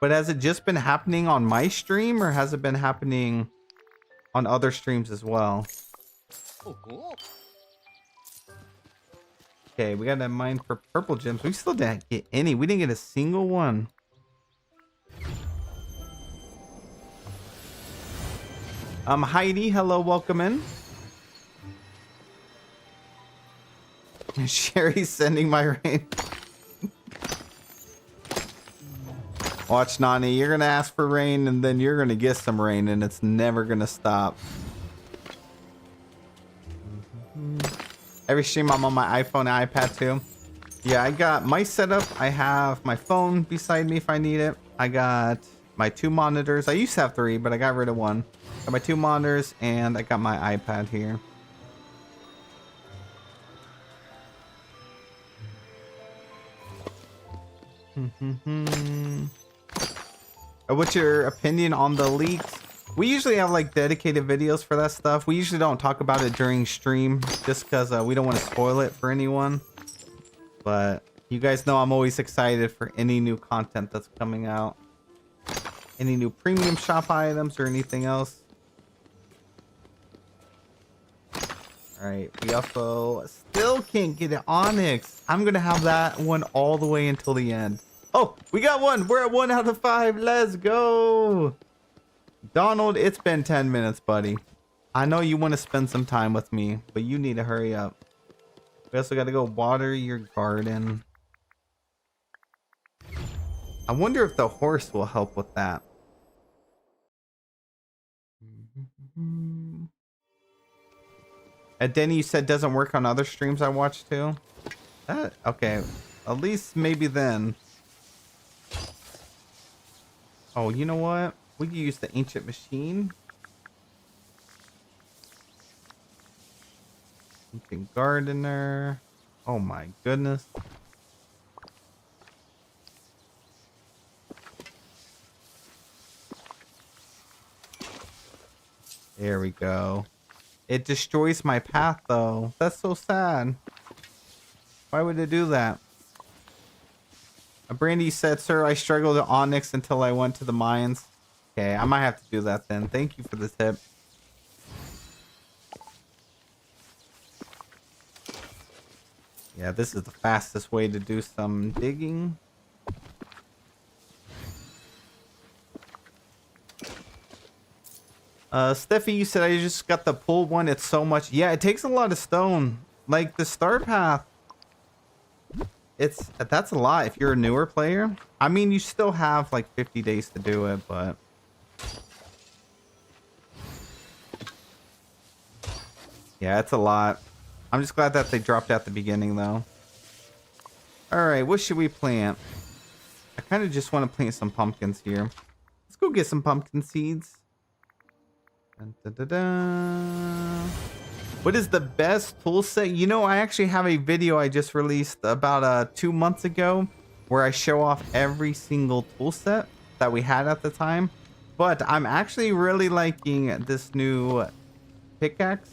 But has it just been happening on my stream or has it been happening on other streams as well? Okay, we got a mine for purple gems. We still didn't get any. We didn't get a single one. Heidi, hello, welcome in. Sherry's sending my rain. Watch, Nani, you're gonna ask for rain and then you're gonna get some rain and it's never gonna stop. Every stream I'm on my iPhone and iPad too. Yeah, I got my setup. I have my phone beside me if I need it. I got my 2 monitors. I used to have 3, but I got rid of 1. Got my 2 monitors and I got my iPad here. What's your opinion on the leaks? We usually have like dedicated videos for that stuff. We usually don't talk about it during stream just because we don't want to spoil it for anyone. But you guys know I'm always excited for any new content that's coming out. Any new premium shop items or anything else. Alright, we also still can't get an Onyx. I'm going to have that one all the way until the end. Oh, we got one. We're at 1 out of 5. Let's go. Donald, it's been 10 minutes, buddy. I know you want to spend some time with me, but you need to hurry up. We also got to go water your garden. I wonder if the horse will help with that. Denny, you said doesn't work on other streams I watch too. Okay, at least maybe then. Oh, you know what? We can use the ancient machine. Ancient gardener. Oh my goodness. There we go. It destroys my path though. That's so sad. Why would it do that? Brandy said, sir, I struggled with Onyx until I went to the mines. Okay, I might have to do that then. Thank you for the tip. Yeah, this is the fastest way to do some digging. Steffi, you said I just got the pull one. It's so much. Yeah, it takes a lot of stone. Like the star path. That's a lot if you're a newer player. I mean, you still have like 50 days to do it, but yeah, it's a lot. I'm just glad that they dropped at the beginning though. All right, what should we plant? I kind of just want to plant some pumpkins here. Let's go get some pumpkin seeds. Dun, dun, dun, dun. What is the best tool set? You know, I actually have a video I just released about 2 months ago where I show off every single tool set that we had at the time. But I'm actually really liking this new pickaxe.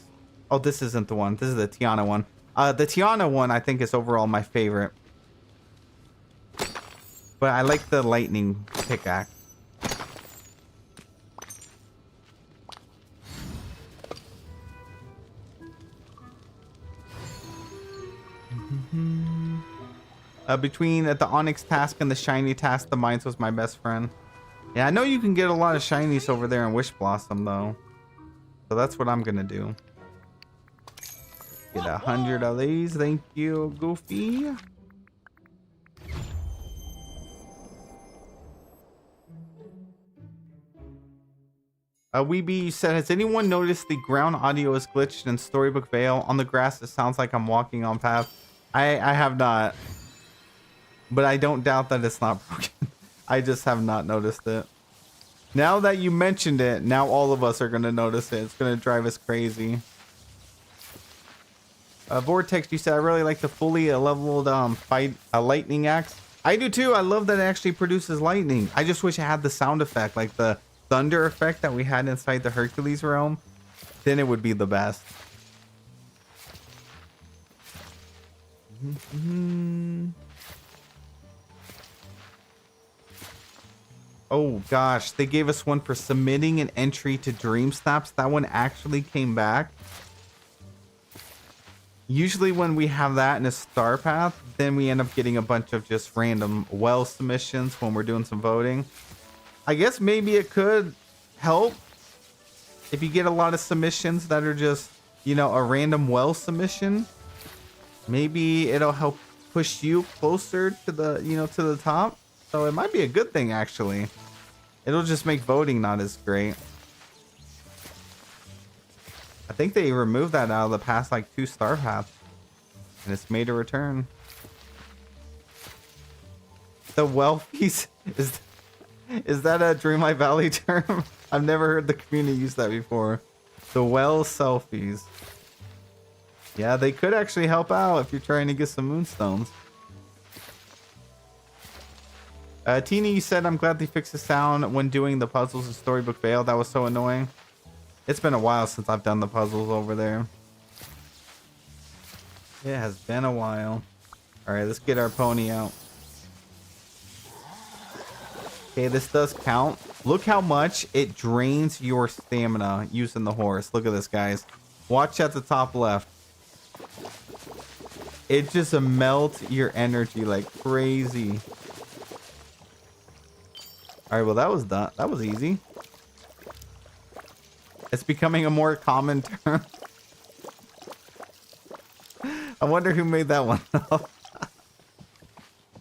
Oh, this isn't the one. This is the Tiana one. The Tiana one I think is overall my favorite. But I like the lightning pickaxe. Between the Onyx task and the shiny task, the mines was my best friend. Yeah, I know you can get a lot of shinies over there in Wish Blossom though. So that's what I'm gonna do. Get 100 of these. Thank you, Goofy. Weeby said, has anyone noticed the ground audio is glitched in Storybook Vale? On the grass, it sounds like I'm walking on path. I have not. But I don't doubt that it's not broken. I just have not noticed it. Now that you mentioned it, now all of us are going to notice it. It's going to drive us crazy. Vortex, you said, I really like the fully leveled lightning axe. I do too. I love that it actually produces lightning. I just wish it had the sound effect, like the thunder effect that we had inside the Hercules realm. Then it would be the best. Oh gosh, they gave us one for submitting an entry to Dream Snaps. That one actually came back. Usually when we have that in a star path, then we end up getting a bunch of just random well submissions when we're doing some voting. I guess maybe it could help if you get a lot of submissions that are just, you know, a random well submission. Maybe it'll help push you closer to the, you know, to the top. So it might be a good thing, actually. It'll just make voting not as great. I think they removed that out of the past like 2 star paths, and it's made a return. The well piece is that a Dreamlight Valley term? I've never heard the community use that before. The well selfies. Yeah, they could actually help out if you're trying to get some moonstones. Teeny, you said, I'm glad they fixed the sound when doing the puzzles in Storybook Vale. That was so annoying. It's been a while since I've done the puzzles over there. It has been a while. All right, let's get our pony out. Okay, this does count. Look how much it drains your stamina using the horse. Look at this, guys. Watch at the top left. It just melts your energy like crazy. All right, well, that was done. That was easy. It's becoming a more common term. I wonder who made that one up.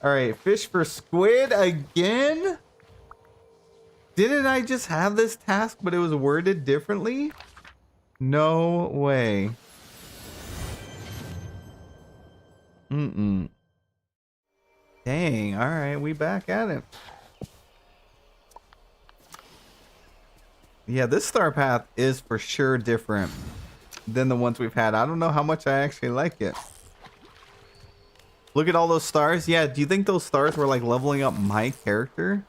All right, fish for squid again? Didn't I just have this task, but it was worded differently? No way. Dang, all right, we back at it. Yeah, this star path is for sure different than the ones we've had. I don't know how much I actually like it. Look at all those stars. Yeah, do you think those stars were like leveling up my character?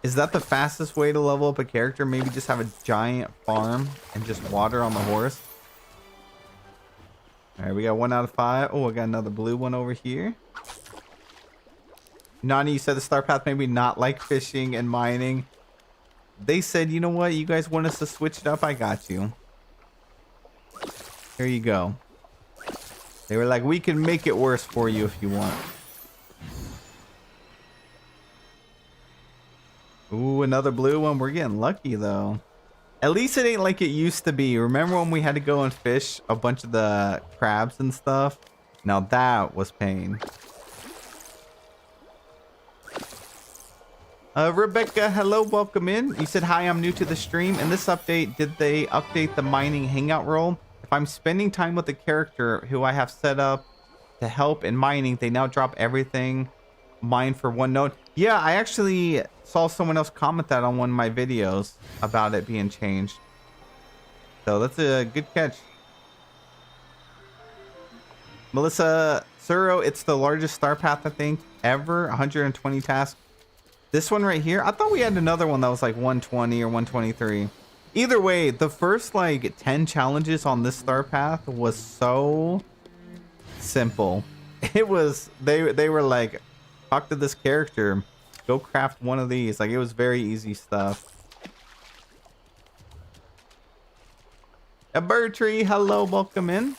Is that the fastest way to level up a character? Maybe just have a giant farm and just water on the horse. All right, we got 1 out of 5. Oh, I got another blue one over here. Nani, you said the star path maybe not like fishing and mining. They said, you know what? You guys want us to switch it up? I got you. Here you go. They were like, we can make it worse for you if you want. Ooh, another blue one. We're getting lucky, though. At least it ain't like it used to be. Remember when we had to go and fish a bunch of the crabs and stuff? Now that was pain. Rebecca, hello, welcome in. You said, hi, I'm new to the stream. In this update, did they update the mining hangout role? If I'm spending time with a character who I have set up to help in mining, they now drop everything mine for 1 node. Yeah, I actually saw someone else comment that on one of my videos about it being changed. So that's a good catch. Melissa Suro, it's the largest star path, I think, ever. 120 tasks. This one right here, I thought we had another one that was like 120 or 123. Either way, the first like 10 challenges on this star path was so simple. It was, they were like, talk to this character, go craft one of these. Like, it was very easy stuff. A bird tree, hello, welcome in.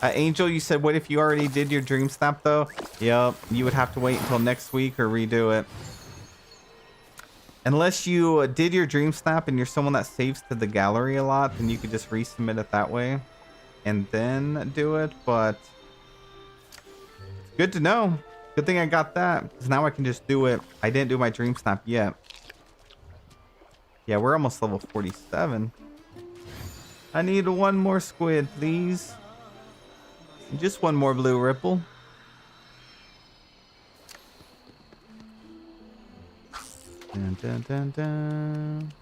Angel, you said, what if you already did your dream snap though? Yep, you would have to wait until next week or redo it. Unless you did your dream snap and you're someone that saves to the gallery a lot, then you could just resubmit it that way. and then do it, but it's good to know. Good thing I got that, because now I can just do it. I didn't do my dream snap yet. Yeah, we're almost level 47. I need one more squid, please. Just one more blue ripple. Dun, dun, dun, dun.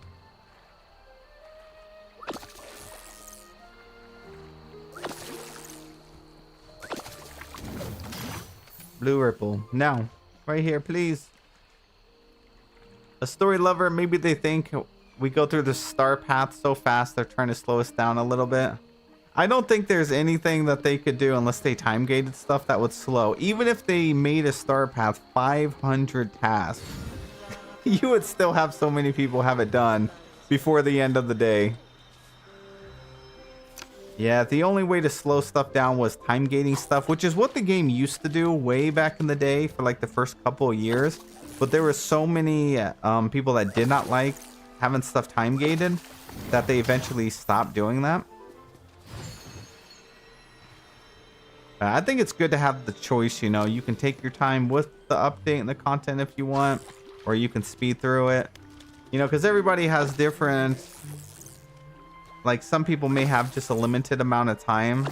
Blue ripple. Now, right here, please. A story lover, maybe they think we go through the star path so fast they're trying to slow us down a little bit. I don't think there's anything that they could do unless they time gated stuff that would slow. Even if they made a star path 500 tasks, you would still have so many people have it done before the end of the day. Yeah, the only way to slow stuff down was time gating stuff, which is what the game used to do way back in the day for like the first couple of years. But there were so many people that did not like having stuff time gated that they eventually stopped doing that. I think it's good to have the choice, you know. You can take your time with the update and the content if you want, or you can speed through it. You know, because everybody has different... Like, some people may have just a limited amount of time.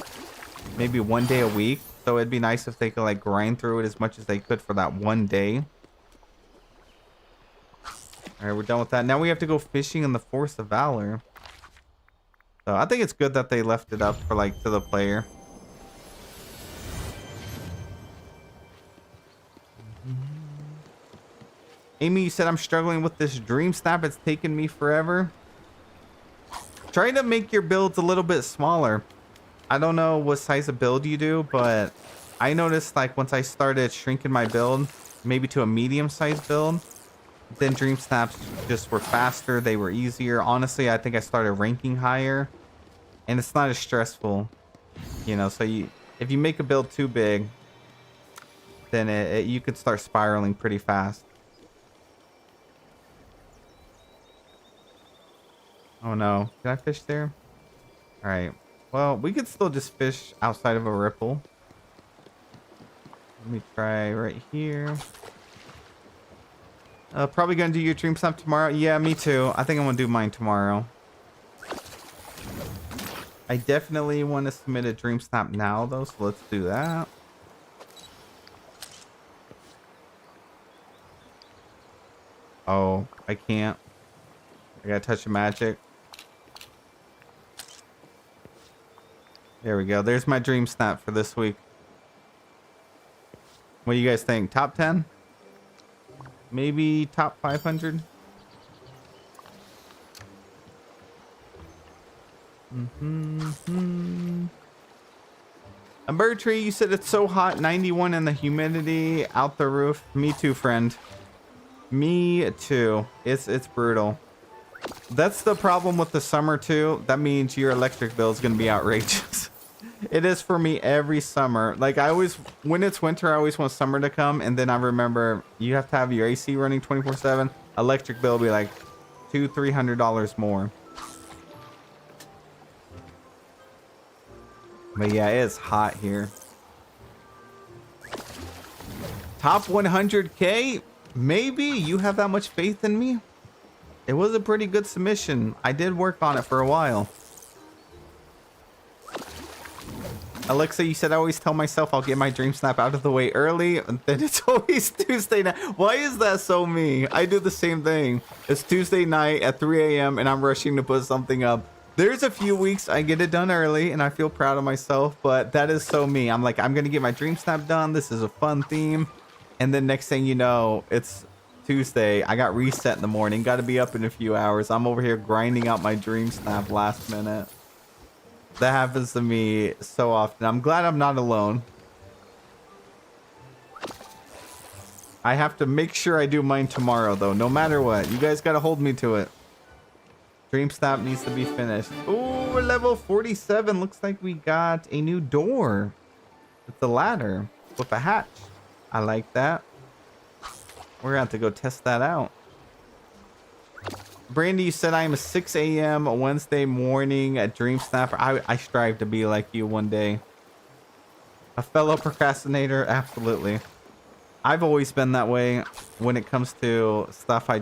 Maybe one day a week. So it'd be nice if they could, like, grind through it as much as they could for that one day. Alright, we're done with that. Now we have to go fishing in the Force of Valor. So I think it's good that they left it up for, like, to the player. Amy, you said I'm struggling with this dream snap. It's taken me forever. Try to make your builds a little bit smaller. I don't know what size of build you do, but I noticed like once I started shrinking my build, maybe to a medium-sized build, then dream snaps just were faster. They were easier. Honestly, I think I started ranking higher, and it's not as stressful, you know. So if you make a build too big, then you could start spiraling pretty fast. Oh no, can I fish there? All right, well, we could still just fish outside of a ripple. Let me try right here. Probably gonna do your dream snap tomorrow. Yeah, me too. I think I'm gonna do mine tomorrow. I definitely want to submit a dream snap now though, so let's do that. Oh, I can't. I gotta touch the magic. There we go. There's my dream snap for this week. What do you guys think? Top 10? Maybe top 500? A bird tree, you said it's so hot, 91 and the humidity out the roof. Me too, friend. Me too. It's brutal. That's the problem with the summer too. That means your electric bill is going to be outrageous. It is for me every summer. Like I always, when it's winter, I always want summer to come. And then I remember you have to have your AC running 24/7. Electric bill will be like $200-300 more. But yeah, it's hot here. Top 100K? Maybe you have that much faith in me? It was a pretty good submission. I did work on it for a while. Alexa, you said I always tell myself I'll get my dream snap out of the way early, and then it's always Tuesday night. Why is that so me? I do the same thing. It's Tuesday night at 3 a.m. and I'm rushing to put something up. There's a few weeks I get it done early and I feel proud of myself, but that is so me. I'm like, I'm going to get my dream snap done. This is a fun theme. And then next thing you know, it's Tuesday. I got reset in the morning. Got to be up in a few hours. I'm over here grinding out my dream snap last minute. That happens to me so often. I'm glad I'm not alone. I have to make sure I do mine tomorrow, though. No matter what. You guys got to hold me to it. Dream snap needs to be finished. Oh, we're level 47. Looks like we got a new door. It's a ladder with a hatch. I like that. We're going to have to go test that out. Brandy, you said I am a 6 a.m. Wednesday morning at Dream Snapper. I strive to be like you one day. A fellow procrastinator, absolutely. I've always been that way when it comes to stuff I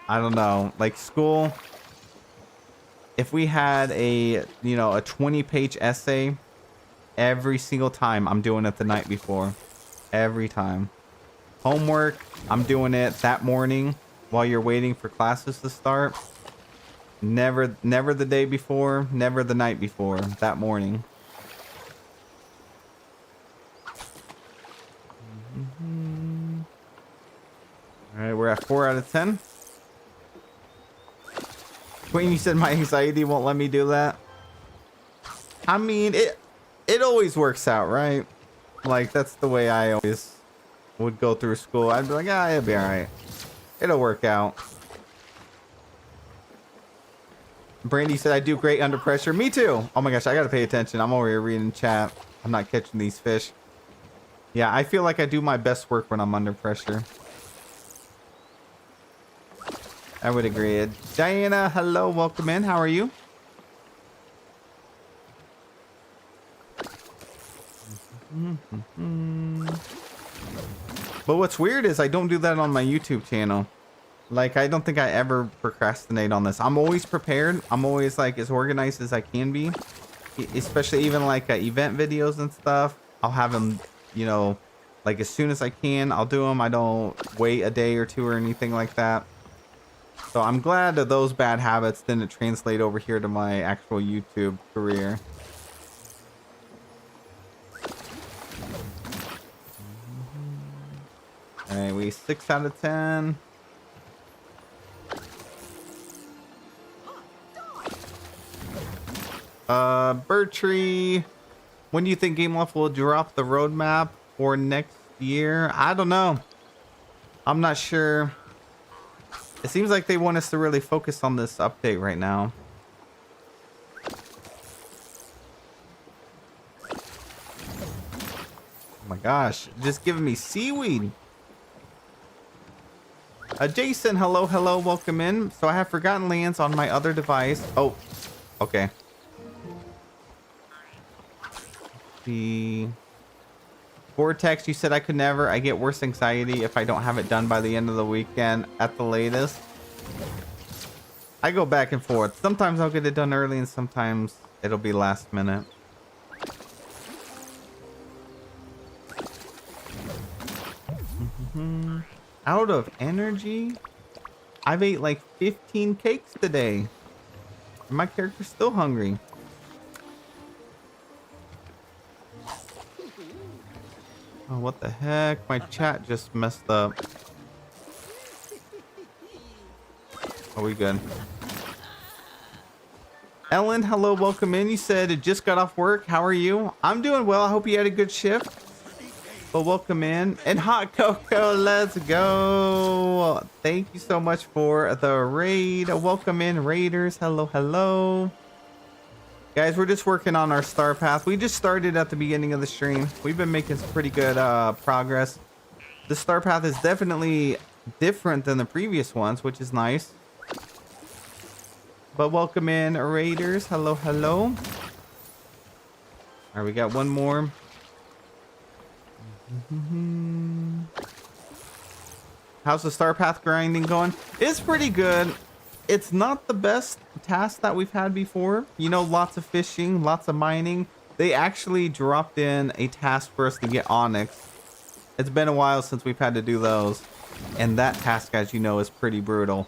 don't know, like school. If we had a 20-page essay, every single time I'm doing it the night before. Every time. Homework, I'm doing it that morning while you're waiting for classes to start. Never the day before, never the night before, that morning. All right, we're at 4 out of 10. Queen, you said my anxiety won't let me do that. I mean, it always works out, right? Like, that's the way I always would go through school. I'd be like, it'll be all right. It'll work out. Brandy said I do great under pressure. Me too. Oh my gosh, I gotta pay attention. I'm over here reading chat. I'm not catching these fish. Yeah, I feel like I do my best work when I'm under pressure. I would agree. Diana, hello, welcome in. How are you? But what's weird is I don't do that on my YouTube channel. Like, I don't think I ever procrastinate on this. I'm always prepared. I'm always like as organized as I can be. Especially even like event videos and stuff. I'll have them, like as soon as I can, I'll do them. I don't wait a day or two or anything like that. So I'm glad that those bad habits didn't translate over here to my actual YouTube career. Alright, we 6 out of 10. Bertree, when do you think Game Loft will drop the roadmap for next year? I don't know. I'm not sure. It seems like they want us to really focus on this update right now. Oh my gosh, just giving me seaweed. Jason, hello, welcome in. So I have Forgotten Lands on my other device. Oh, okay. The Vortex, you said I could never. I get worse anxiety if I don't have it done by the end of the weekend at the latest. I go back and forth. Sometimes I'll get it done early and sometimes it'll be last minute. Out of energy? I've ate like 15 cakes today. My character's still hungry. Oh, what the heck? My chat just messed up. Are we good? Ellen, hello, welcome in. You said it just got off work. How are you? I'm doing well. I hope you had a good shift. Well, welcome in. And Hot Cocoa, let's go. Thank you so much for the raid. Welcome in, Raiders. Hello. Guys, we're just working on our star path. We just started at the beginning of the stream. We've been making some pretty good progress. The star path is definitely different than the previous ones, which is nice. But welcome in, Raiders. Hello. All right, we got one more. How's the star path grinding going? It's pretty good. It's not the best task that we've had before. Lots of fishing, lots of mining. They actually dropped in a task for us to get onyx. It's been a while since we've had to do those. And that task, as you know, is pretty brutal.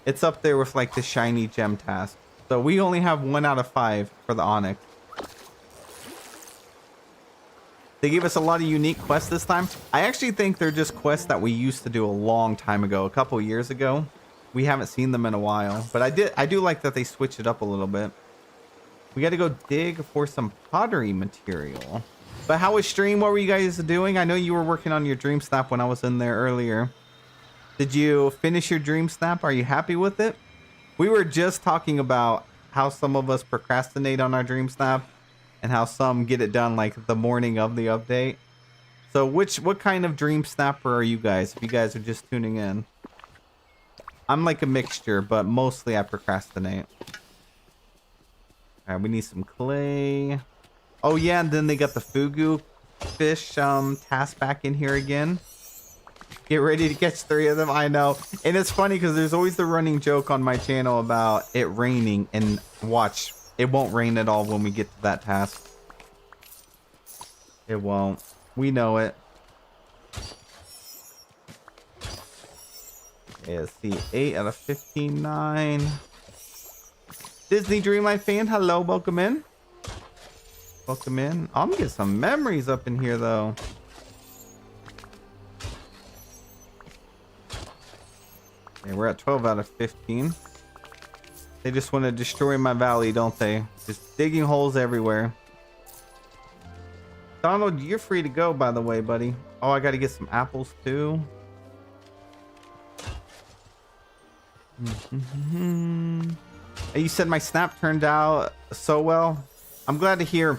It's up there with like the shiny gem task. So we only have 1 out of 5 for the onyx. They gave us a lot of unique quests this time. I actually think they're just quests that we used to do a long time ago, a couple years ago. We haven't seen them in a while, but I do like that they switch it up a little bit. We got to go dig for some pottery material. But how was stream? What were you guys doing? I know you were working on your dream snap when I was in there earlier. Did you finish your dream snap? Are you happy with it? We were just talking about how some of us procrastinate on our dream snap and how some get it done like the morning of the update. So what kind of dream snapper are you guys, if you guys are just tuning in? I'm like a mixture, but mostly I procrastinate. All right, we need some clay. Oh yeah, and then they got the fugu fish task back in here again. Get ready to catch 3 of them. I know. And it's funny because there's always the running joke on my channel about it raining, and watch, it won't rain at all when we get to that task. It won't. We know it. Okay, let's see. 8 out of 15, 9. Disney Dreamlight fan, hello, welcome in. Welcome in. I'm gonna get some memories up in here though. Okay, we're at 12 out of 15. They just want to destroy my valley, don't they? Just digging holes everywhere. Donald, you're free to go, by the way, buddy. Oh, I gotta get some apples too. You said my snap turned out so well. I'm glad to hear.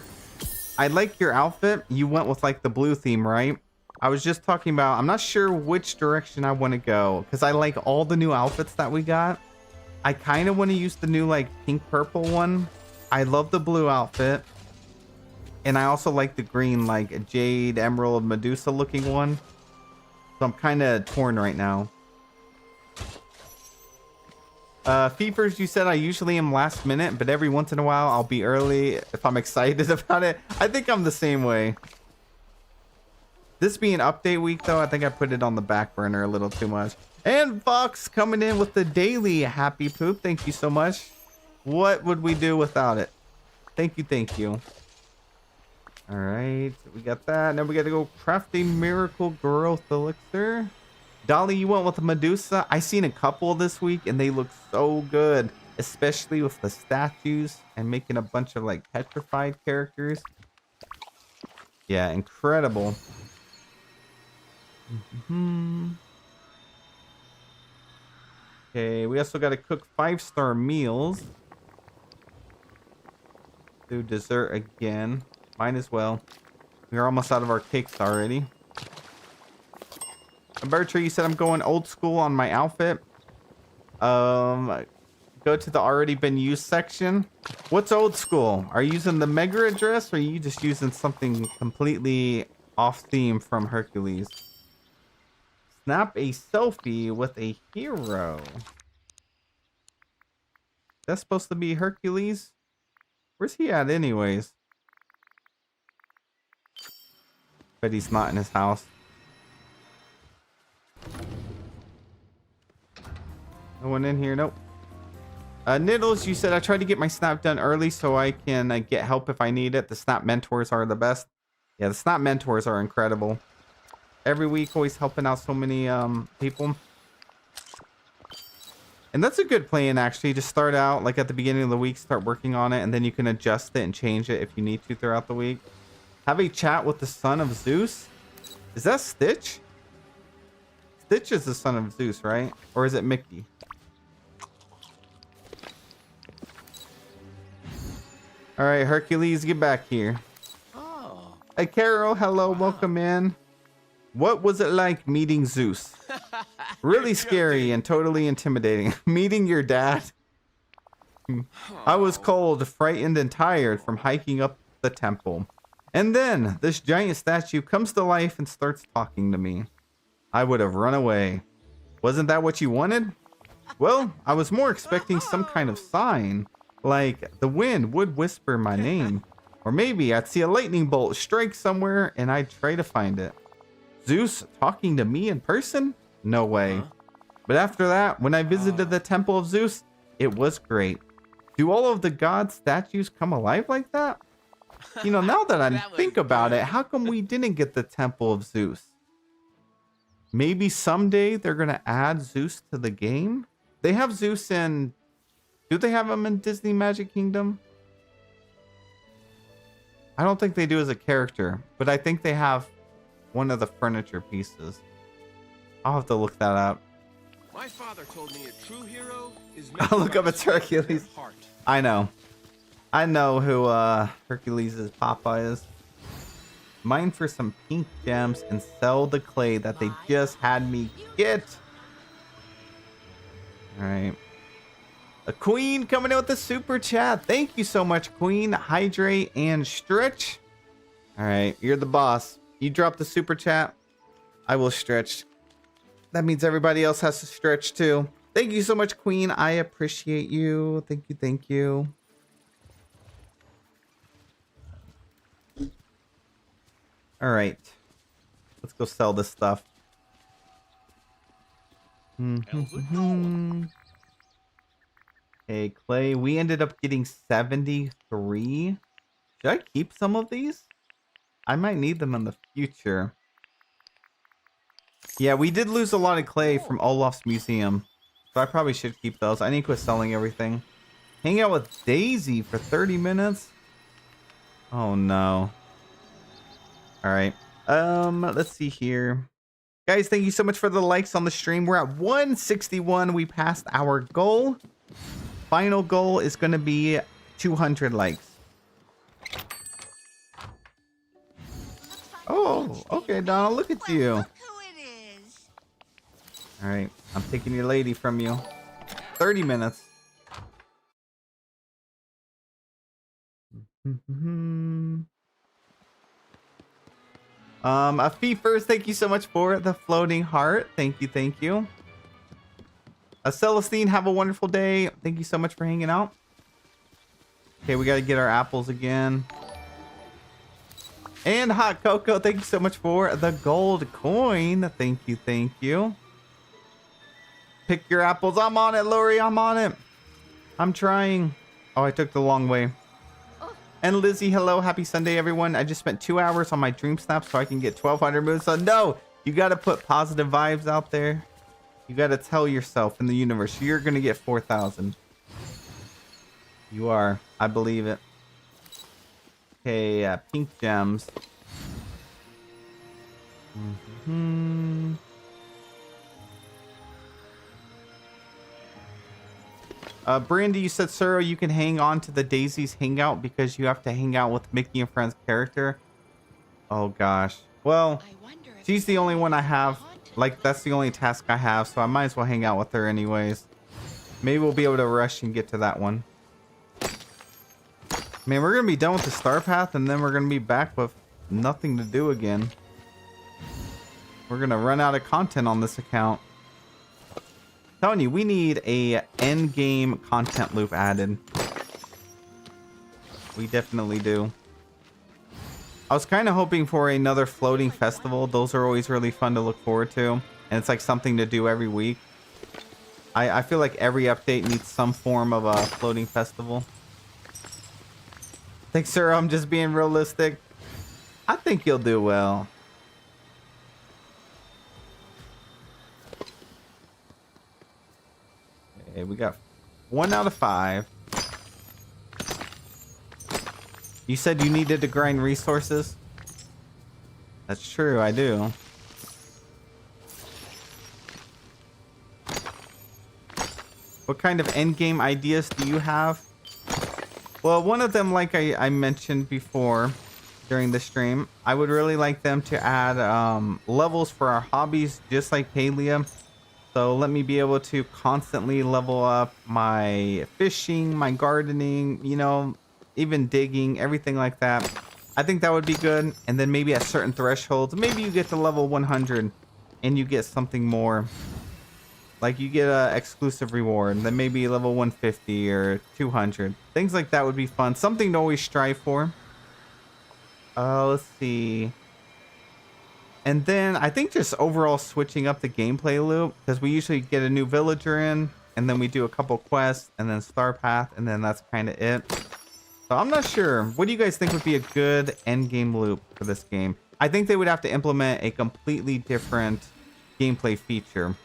I like your outfit. You went with like the blue theme, right? I was just talking about, I'm not sure which direction I want to go because I like all the new outfits that we got. I kind of want to use the new like pink purple one. I love the blue outfit. And I also like the green, like jade, emerald, Medusa looking one. So I'm kind of torn right now. Feefers, you said I usually am last minute, but every once in a while I'll be early if I'm excited about it. I think I'm the same way. This being update week though, I think I put it on the back burner a little too much. And Fox coming in with the daily happy poop. Thank you so much. What would we do without it? Thank you, thank you. All right, we got that. Now we got to go craft a miracle growth elixir. Dolly, you went with the Medusa. I seen a couple this week and they look so good, especially with the statues and making a bunch of like petrified characters. Yeah, incredible. Okay, we also got to cook 5-star meals. Do dessert again. Might as well. We're almost out of our cakes already. Bertrand, you said I'm going old school on my outfit. Go to the already been used section. What's old school? Are you using the mega dress or are you just using something completely off theme from Hercules? Snap a selfie with a hero. That's supposed to be Hercules? Where's he at anyways? Bet he's not in his house. No one in here? Nope. Niddles, you said I tried to get my snap done early so I can get help if I need it. The snap mentors are the best. Yeah, the snap mentors are incredible. Every week, always helping out so many people. And that's a good plan, actually. Just start out like at the beginning of the week, start working on it, and then you can adjust it and change it if you need to throughout the week. Have a chat with the son of Zeus. Is that Stitch? Stitch is the son of Zeus, right? Or is it Mickey? All right, Hercules, get back here. Oh. Hey, Carol, hello, welcome in. What was it like meeting Zeus? Really scary and totally intimidating. Meeting your dad? I was cold, frightened, and tired from hiking up the temple. And then this giant statue comes to life and starts talking to me. I would have run away. Wasn't that what you wanted? Well, I was more expecting some kind of sign, like the wind would whisper my name. Or maybe I'd see a lightning bolt strike somewhere and I'd try to find it. Zeus talking to me in person? No way. But after that, when I visited the temple of Zeus, it was great. Do all of the god statues come alive like that? You know, now that I think about it, how come we didn't get the temple of Zeus? Maybe someday they're going to add Zeus to the game? They have Zeus in... Do they have him in Disney Magic Kingdom? I don't think they do as a character, but I think they have one of the furniture pieces. I'll have to look that up. My father told me a true hero is I'll look up it's Hercules. I know. I know who Hercules' papa is. Mine for some pink gems and sell the clay that they just had me get. right. A Queen coming in with the super chat. Thank you so much, Queen. Hydrate and stretch. All right, you're the boss. You drop the super chat. I will stretch. That means everybody else has to stretch too. Thank you so much, Queen. I appreciate you. Thank you. Thank you. All right. Let's go sell this stuff. Hey, Clay. We ended up getting 73. Should I keep some of these? I might need them in the future. Yeah, we did lose a lot of clay from Olaf's museum. So I probably should keep those. I need to quit selling everything. Hang out with Daisy for 30 minutes? Oh no. Alright. Let's see here. Guys, thank you so much for the likes on the stream. We're at 161. We passed our goal. Final goal is gonna be 200 likes. Oh, okay, Donald, look at you. Look who it is. All right, I'm taking your lady from you. 30 minutes. A fee first. Thank you so much for the floating heart. Thank you, thank you. Celestine, have a wonderful day. Thank you so much for hanging out. Okay, we got to get our apples again. And Hot Cocoa, thank you so much for the gold coin. Thank you, thank you. Pick your apples. I'm on it, Lori. I'm on it. I'm trying. Oh, I took the long way. And Lizzie, hello. Happy Sunday, everyone. I just spent 2 hours on my Dream Snap so I can get 1,200 moons. So no, you got to put positive vibes out there. You got to tell yourself in the universe, you're going to get 4,000. You are. I believe it. Okay, pink gems. Brandy, you said, Suro, you can hang on to the Daisy's hangout because you have to hang out with Mickey and Friends character. Oh, gosh. Well, she's the only one I have. Like, that's the only task I have, so I might as well hang out with her anyways. Maybe we'll be able to rush and get to that one. Man, we're going to be done with the Star Path, and then we're going to be back with nothing to do again. We're going to run out of content on this account. Telling you, we need a end game content loop added. We definitely do. I was kind of hoping for another floating festival. Those are always really fun to look forward to. And it's like something to do every week. I feel like every update needs some form of a floating festival. Thanks, sir. I'm just being realistic. I think you'll do well. Okay, we got 1 out of 5. You said you needed to grind resources? That's true, I do. What kind of endgame ideas do you have? Well, one of them, like I mentioned before during the stream, I would really like them to add levels for our hobbies, just like Palia. So let me be able to constantly level up my fishing, my gardening, you know, even digging, everything like that. I think that would be good. And then maybe at certain thresholds, maybe you get to level 100 and you get something more. Like you get a exclusive reward, then maybe level 150 or 200. Things like that would be fun. Something to always strive for. Let's see. And then I think just overall switching up the gameplay loop, because we usually get a new villager in, and then we do a couple quests, and then Star Path, and then that's kind of it. So I'm not sure. What do you guys think would be a good end game loop for this game? I think they would have to implement a completely different gameplay feature.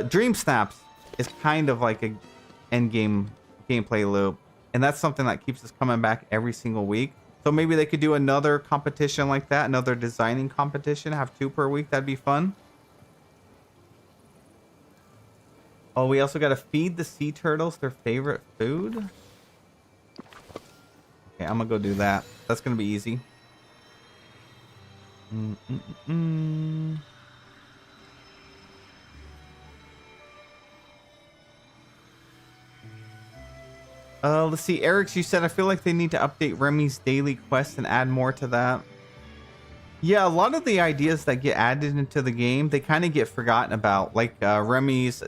Dream Snaps is kind of like a end game gameplay loop, and that's something that keeps us coming back every single week. So maybe they could do another competition like that, another designing competition, have 2 per week. That'd be fun. Oh, we also got to feed the sea turtles their favorite food. Okay, I'm gonna go do that. That's gonna be easy. Let's see. Eric's, you said, I feel like they need to update Remy's daily quest and add more to that. Yeah, a lot of the ideas that get added into the game, they kind of get forgotten about. Like Remy's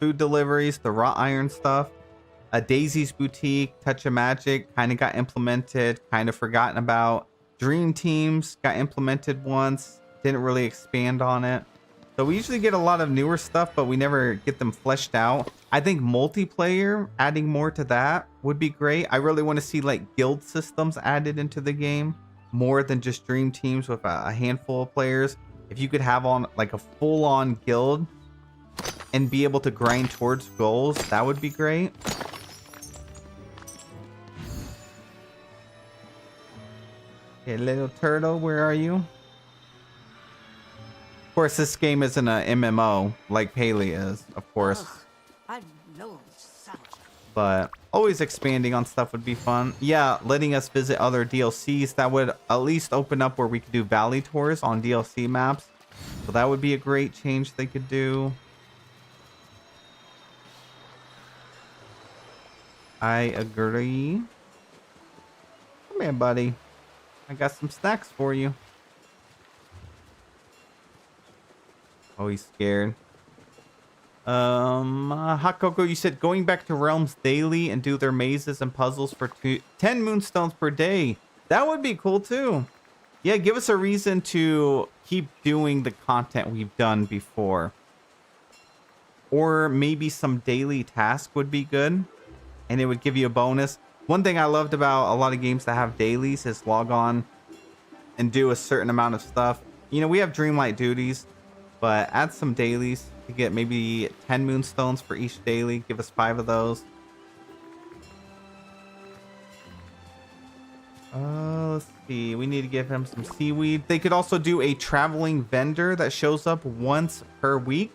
food deliveries, the wrought iron stuff. Daisy's boutique, Touch of Magic kind of got implemented, kind of forgotten about. Dream Teams got implemented once, didn't really expand on it. So we usually get a lot of newer stuff, but we never get them fleshed out. I think multiplayer, adding more to that would be great. I really want to see like guild systems added into the game, more than just Dream Teams with a handful of players. If you could have on like a full-on guild and be able to grind towards goals, that would be great. Okay, little turtle, where are you? Of course, this game isn't a MMO like Paley is, of course. I know such. But always expanding on stuff would be fun. Yeah, letting us visit other DLCs. That would at least open up where we could do valley tours on DLC maps. So that would be a great change they could do. I agree. Come here, buddy. I got some snacks for you. Oh, he's scared. Hot Cocoa, you said going back to Realms daily and do their mazes and puzzles for 10 moonstones per day. That would be cool too. Yeah, give us a reason to keep doing the content we've done before. Or maybe some daily task would be good, and it would give you a bonus. One thing I loved about a lot of games that have dailies is log on and do a certain amount of stuff. You know, we have Dreamlight duties, but add some dailies to get maybe 10 moonstones for each daily. Give us 5 of those. Let's see. We need to give him some seaweed. They could also do a traveling vendor that shows up once per week,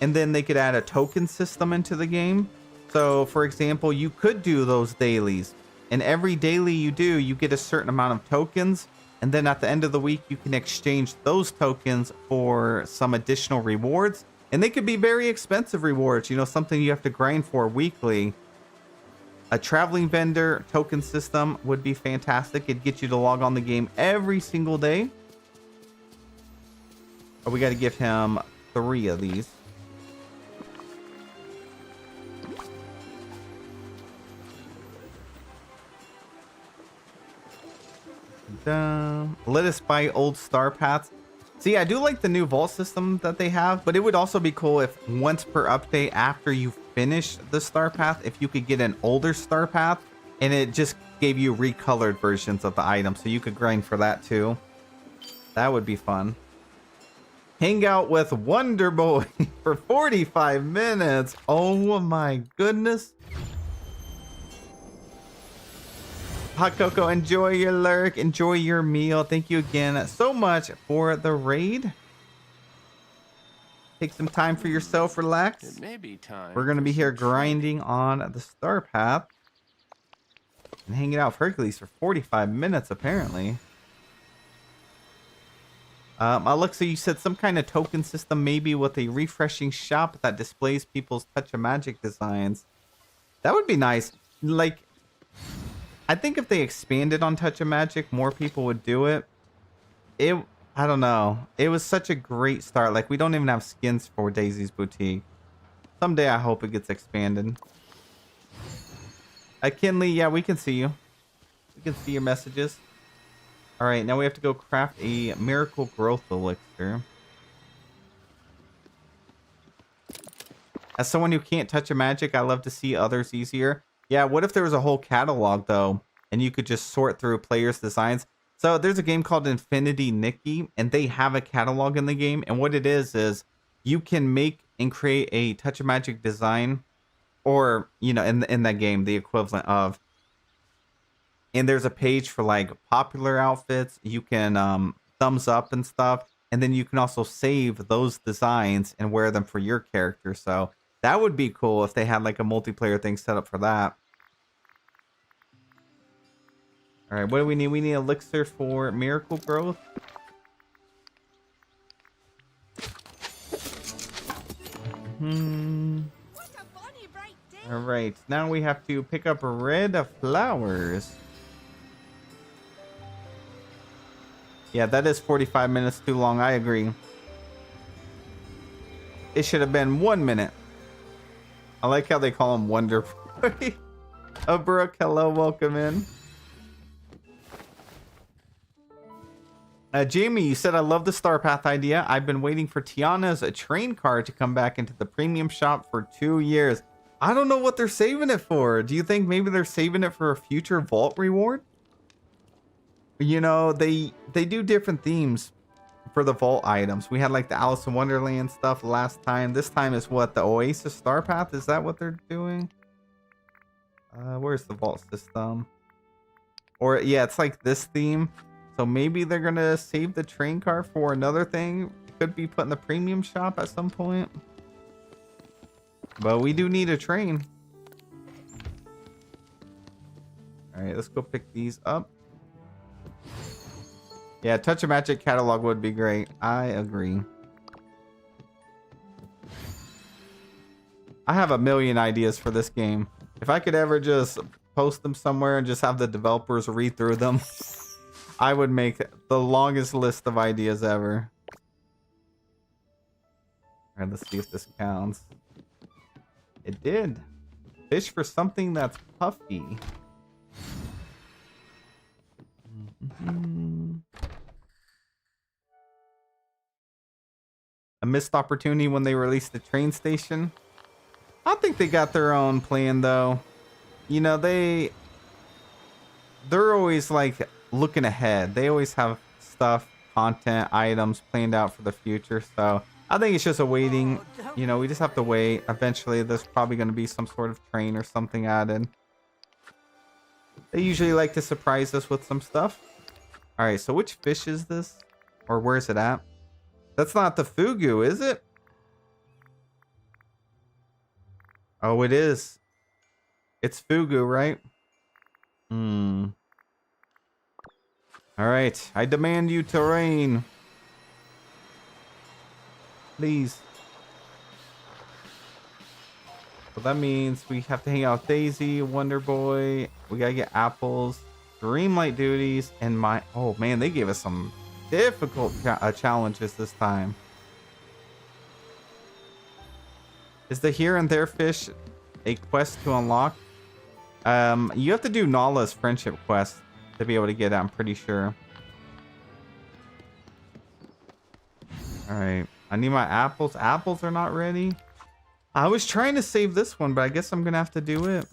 and then they could add a token system into the game. So, for example, you could do those dailies, and every daily you do, you get a certain amount of tokens, and then at the end of the week, you can exchange those tokens for some additional rewards, and they could be very expensive rewards, you know, something you have to grind for weekly. A traveling vendor token system would be fantastic. It'd get you to log on the game every single day. Oh, we got to give him 3 of these. Let us buy old star paths. See, I do like the new vault system that they have, but it would also be cool if once per update after you finish the star path, if you could get an older star path and it just gave you recolored versions of the item, so you could grind for that too. That would be fun. Hang out with Wonder Boy for 45 minutes. Oh my goodness. Hot Cocoa, enjoy your lurk, enjoy your meal. Thank you again so much for the raid. Take some time for yourself, relax. It may be time. We're gonna be here grinding on the star path and hanging out with Hercules for 45 minutes apparently. Alexa, you said some kind of token system, maybe with a refreshing shop that displays people's Touch of Magic designs. That would be nice. Like, I think if they expanded on Touch of Magic, more people would do it. I don't know. It was such a great start. Like, we don't even have skins for Daisy's Boutique. Someday I hope it gets expanded. Kinley, yeah, we can see you. We can see your messages. All right, now we have to go craft a miracle growth elixir. As someone who can't touch a magic, I love to see others easier. Yeah, what if there was a whole catalog, though, and you could just sort through players' designs? So there's a game called Infinity Nikki, and they have a catalog in the game. And what it is you can make and create a Touch of Magic design, or, you know, in that game, the equivalent of. And there's a page for, like, popular outfits. You can thumbs up and stuff. And then you can also save those designs and wear them for your character. So that would be cool if they had like a multiplayer thing set up for that. All right, what do we need? We need elixir for miracle growth. What a bonny bright day. All right, now we have to pick up red flowers. Yeah, that is 45 minutes too long. I agree. It should have been 1 minute. I like how they call him Wonder Boy. Oh, Brooke, hello, welcome in. Jamie, you said I love the Star Path idea. I've been waiting for Tiana's train car to come back into the premium shop for 2 years. I don't know what they're saving it for. Do you think maybe they're saving it for a future vault reward? You know, they do different themes for the vault items. We had like the Alice in Wonderland stuff last time. This time is what, the Oasis Star Path? Is that what they're doing? Where's the vault system? Or yeah, it's like this theme. So maybe they're gonna save the train car for another thing. Could be put in the premium shop at some point. But we do need a train. All right, let's go pick these up. Yeah, Touch of Magic catalog would be great. I agree. I have a million ideas for this game. If I could ever just post them somewhere and just have the developers read through them, I would make the longest list of ideas ever. All right, let's see if this counts. It did. Fish for something that's puffy. A missed opportunity when they released the train station. I think they got their own plan though. You know, they're always like looking ahead. They always have stuff, content, items planned out for the future. So I think it's just a waiting. You know, we just have to wait. Eventually there's probably going to be some sort of train or something added. They usually like to surprise us with some stuff. All right, so which fish is this? Or where's it at? That's not the fugu, is it? Oh, it is. It's fugu, right? All right, I demand you to reign. Please. So that means we have to hang out with Daisy, Wonder Boy. We gotta get apples, Dreamlight duties, and my... Oh man, they gave us some difficult challenges this time. Is the here and there fish a quest to unlock? You have to do Nala's friendship quest to be able to get it, I'm pretty sure. Alright, I need my apples. Apples are not ready. I was trying to save this one, but I guess I'm gonna have to do it.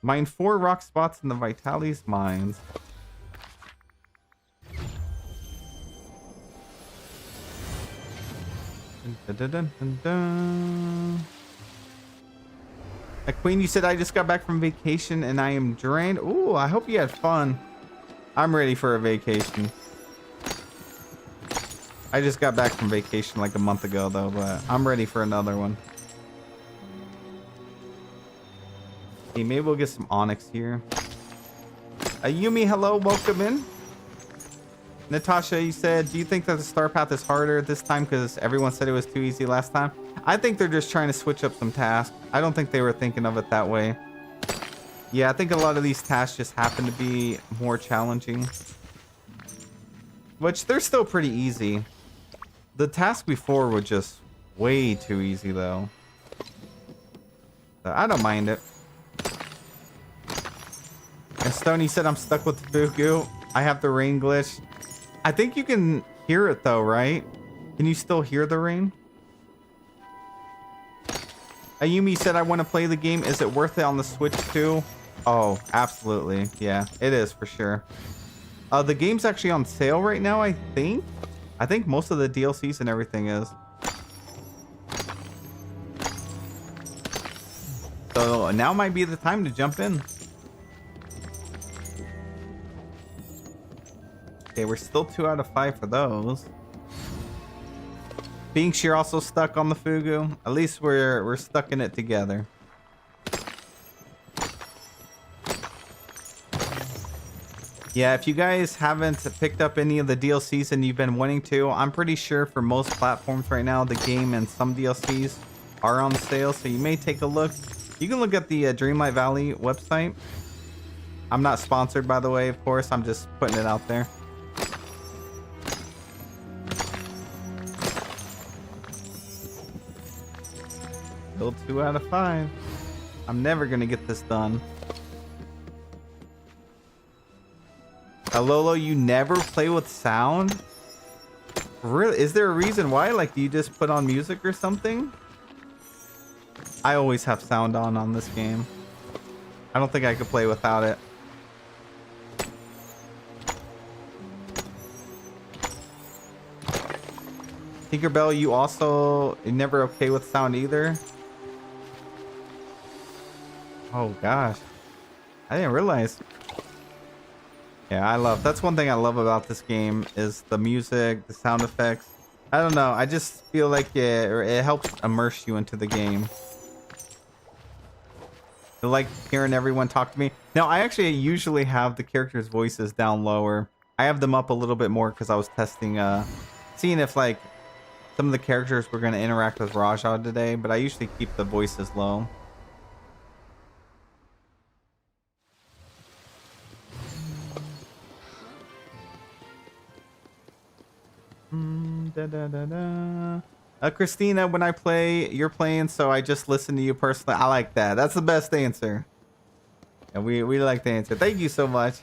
Mine 4 rock spots in the Vitalis mines. Dun, dun, dun, dun, dun. Queen, you said I just got back from vacation and I am drained. Ooh, I hope you had fun. I'm ready for a vacation. I just got back from vacation like a month ago though, but I'm ready for another one. Okay, maybe we'll get some onyx here. Yumi, hello, welcome in. Natasha, you said, do you think that the Star Path is harder this time because everyone said it was too easy last time? I think they're just trying to switch up some tasks. I don't think they were thinking of it that way. Yeah, I think a lot of these tasks just happen to be more challenging. Which, they're still pretty easy. The task before were just way too easy, though. So I don't mind it. And Stony said I'm stuck with Fugu. I have the rain glitch. I think you can hear it, though, right? Can you still hear the rain? Ayumi said, I want to play the game. Is it worth it on the Switch too? Oh, absolutely. Yeah, it is for sure. The game's actually on sale right now, I think. I think most of the DLCs and everything is. So now might be the time to jump in. Okay, we're still 2 out of 5 for those. Binks, you're also stuck on the Fugu. At least we're stuck in it together. Yeah, if you guys haven't picked up any of the DLCs and you've been wanting to, I'm pretty sure for most platforms right now, the game and some DLCs are on sale, so you may take a look. You can look at the Dreamlight Valley website. I'm not sponsored, by the way, of course. I'm just putting it out there. Still 2 out of 5. I'm never gonna get this done. Lolo, you never play with sound? Really? Is there a reason why? Like, do you just put on music or something? I always have sound on this game. I don't think I could play without it. Tinkerbell, you also never okay with sound either? Oh gosh, I didn't realize. Yeah, that's one thing I love about this game is the music, the sound effects. I don't know, I just feel like it helps immerse you into the game. I like hearing everyone talk to me. Now, I actually usually have the characters' voices down lower. I have them up a little bit more because I was testing, seeing if like some of the characters were going to interact with Raja today, but I usually keep the voices low. Christina, when I play, you're playing, so I just listen to you personally. I like that. That's the best answer. And we like the answer. Thank you so much.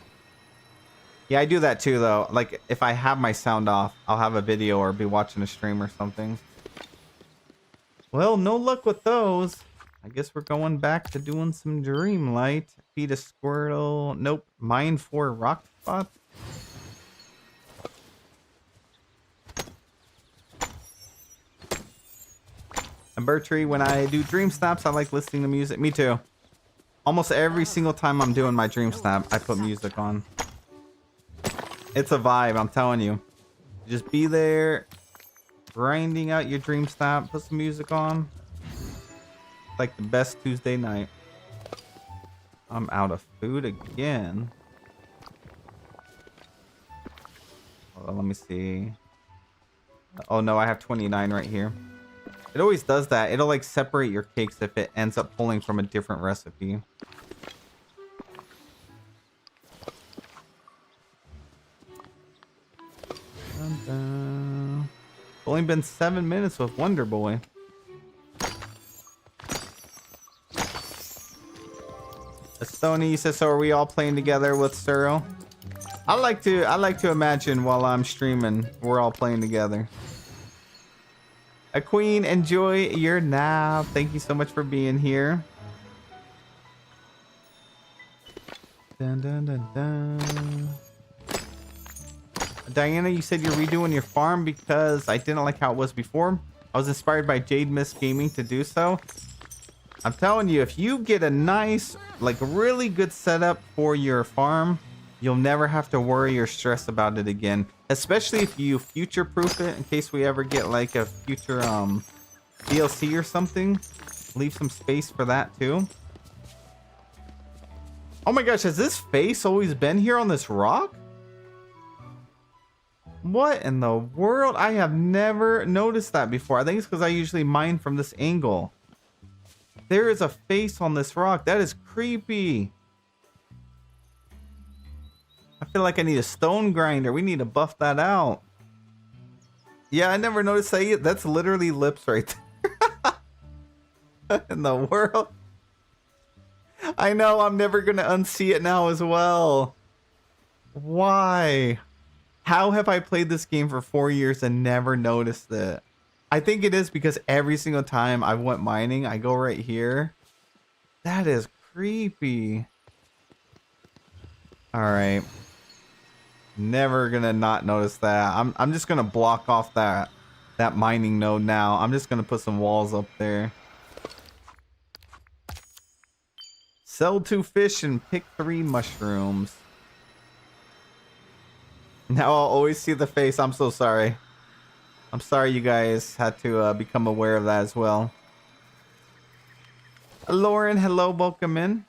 Yeah, I do that too, though. Like, if I have my sound off, I'll have a video or be watching a stream or something. Well, no luck with those. I guess we're going back to doing some Dreamlight. Feed a Squirtle. Nope. Mine 4 rock spots. And Bertree, when I do dream snaps, I like listening to music. Me too. Almost every single time I'm doing my dream snap, I put music on. It's a vibe, I'm telling you. Just be there, grinding out your dream snap, put some music on. Like the best Tuesday night. I'm out of food again. Hold on, let me see. Oh no, I have 29 right here. It always does that. It'll like separate your cakes if it ends up pulling from a different recipe. Only been 7 minutes with Wonder Boy. Sony says, so are we all playing together with Suro? I like to imagine while I'm streaming, we're all playing together. A queen, enjoy your nap. Thank you so much for being here. Dun, dun, dun, dun. Diana, you said you're redoing your farm because I didn't like how it was before. I was inspired by Jade Mist Gaming to do so. I'm telling you, if you get a nice, like really good setup for your farm, you'll never have to worry or stress about it again. Especially if you future-proof it in case we ever get like a future DLC or something. Leave some space for that too. Oh my gosh, has this face always been here on this rock? What in the world? I have never noticed that before. I think it's because I usually mine from this angle. There is a face on this rock. That is creepy. I feel like I need a stone grinder. We need to buff that out. Yeah, I never noticed that. That's literally lips right there. What in the world? I know, I'm never going to unsee it now as well. Why? How have I played this game for 4 years and never noticed it? I think it is because every single time I went mining, I go right here. That is creepy. All right. Never gonna not notice that. I'm just gonna block off that mining node now. I'm just gonna put some walls up there. Sell 2 fish and pick 3 mushrooms. Now I'll always see the face. I'm so sorry. I'm sorry you guys had to become aware of that as well. Lauren, hello, welcome in.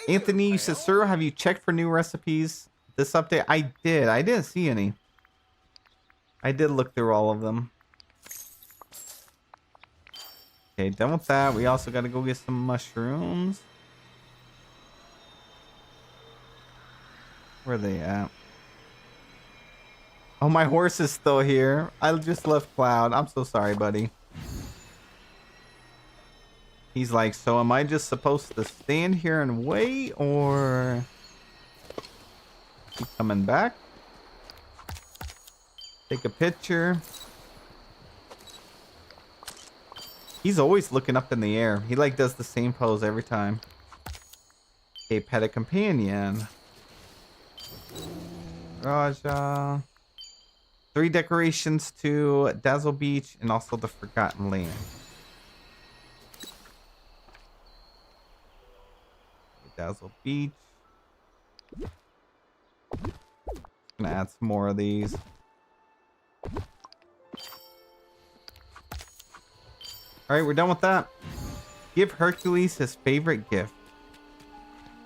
Anthony, you said, sir, have you checked for new recipes this update? I did. I didn't see any. I did look through all of them. Okay, done with that. We also got to go get some mushrooms. Where are they at? Oh, my horse is still here. I just left Cloud. I'm so sorry, buddy. He's like, so am I just supposed to stand here and wait, or keep coming back? Take a picture. He's always looking up in the air. He like does the same pose every time. Okay, pet a companion. Raja. 3 decorations to Dazzle Beach and also the Forgotten Land. Dazzle Beach. Gonna add some more of these. All right, we're done with that. Give Hercules his favorite gift.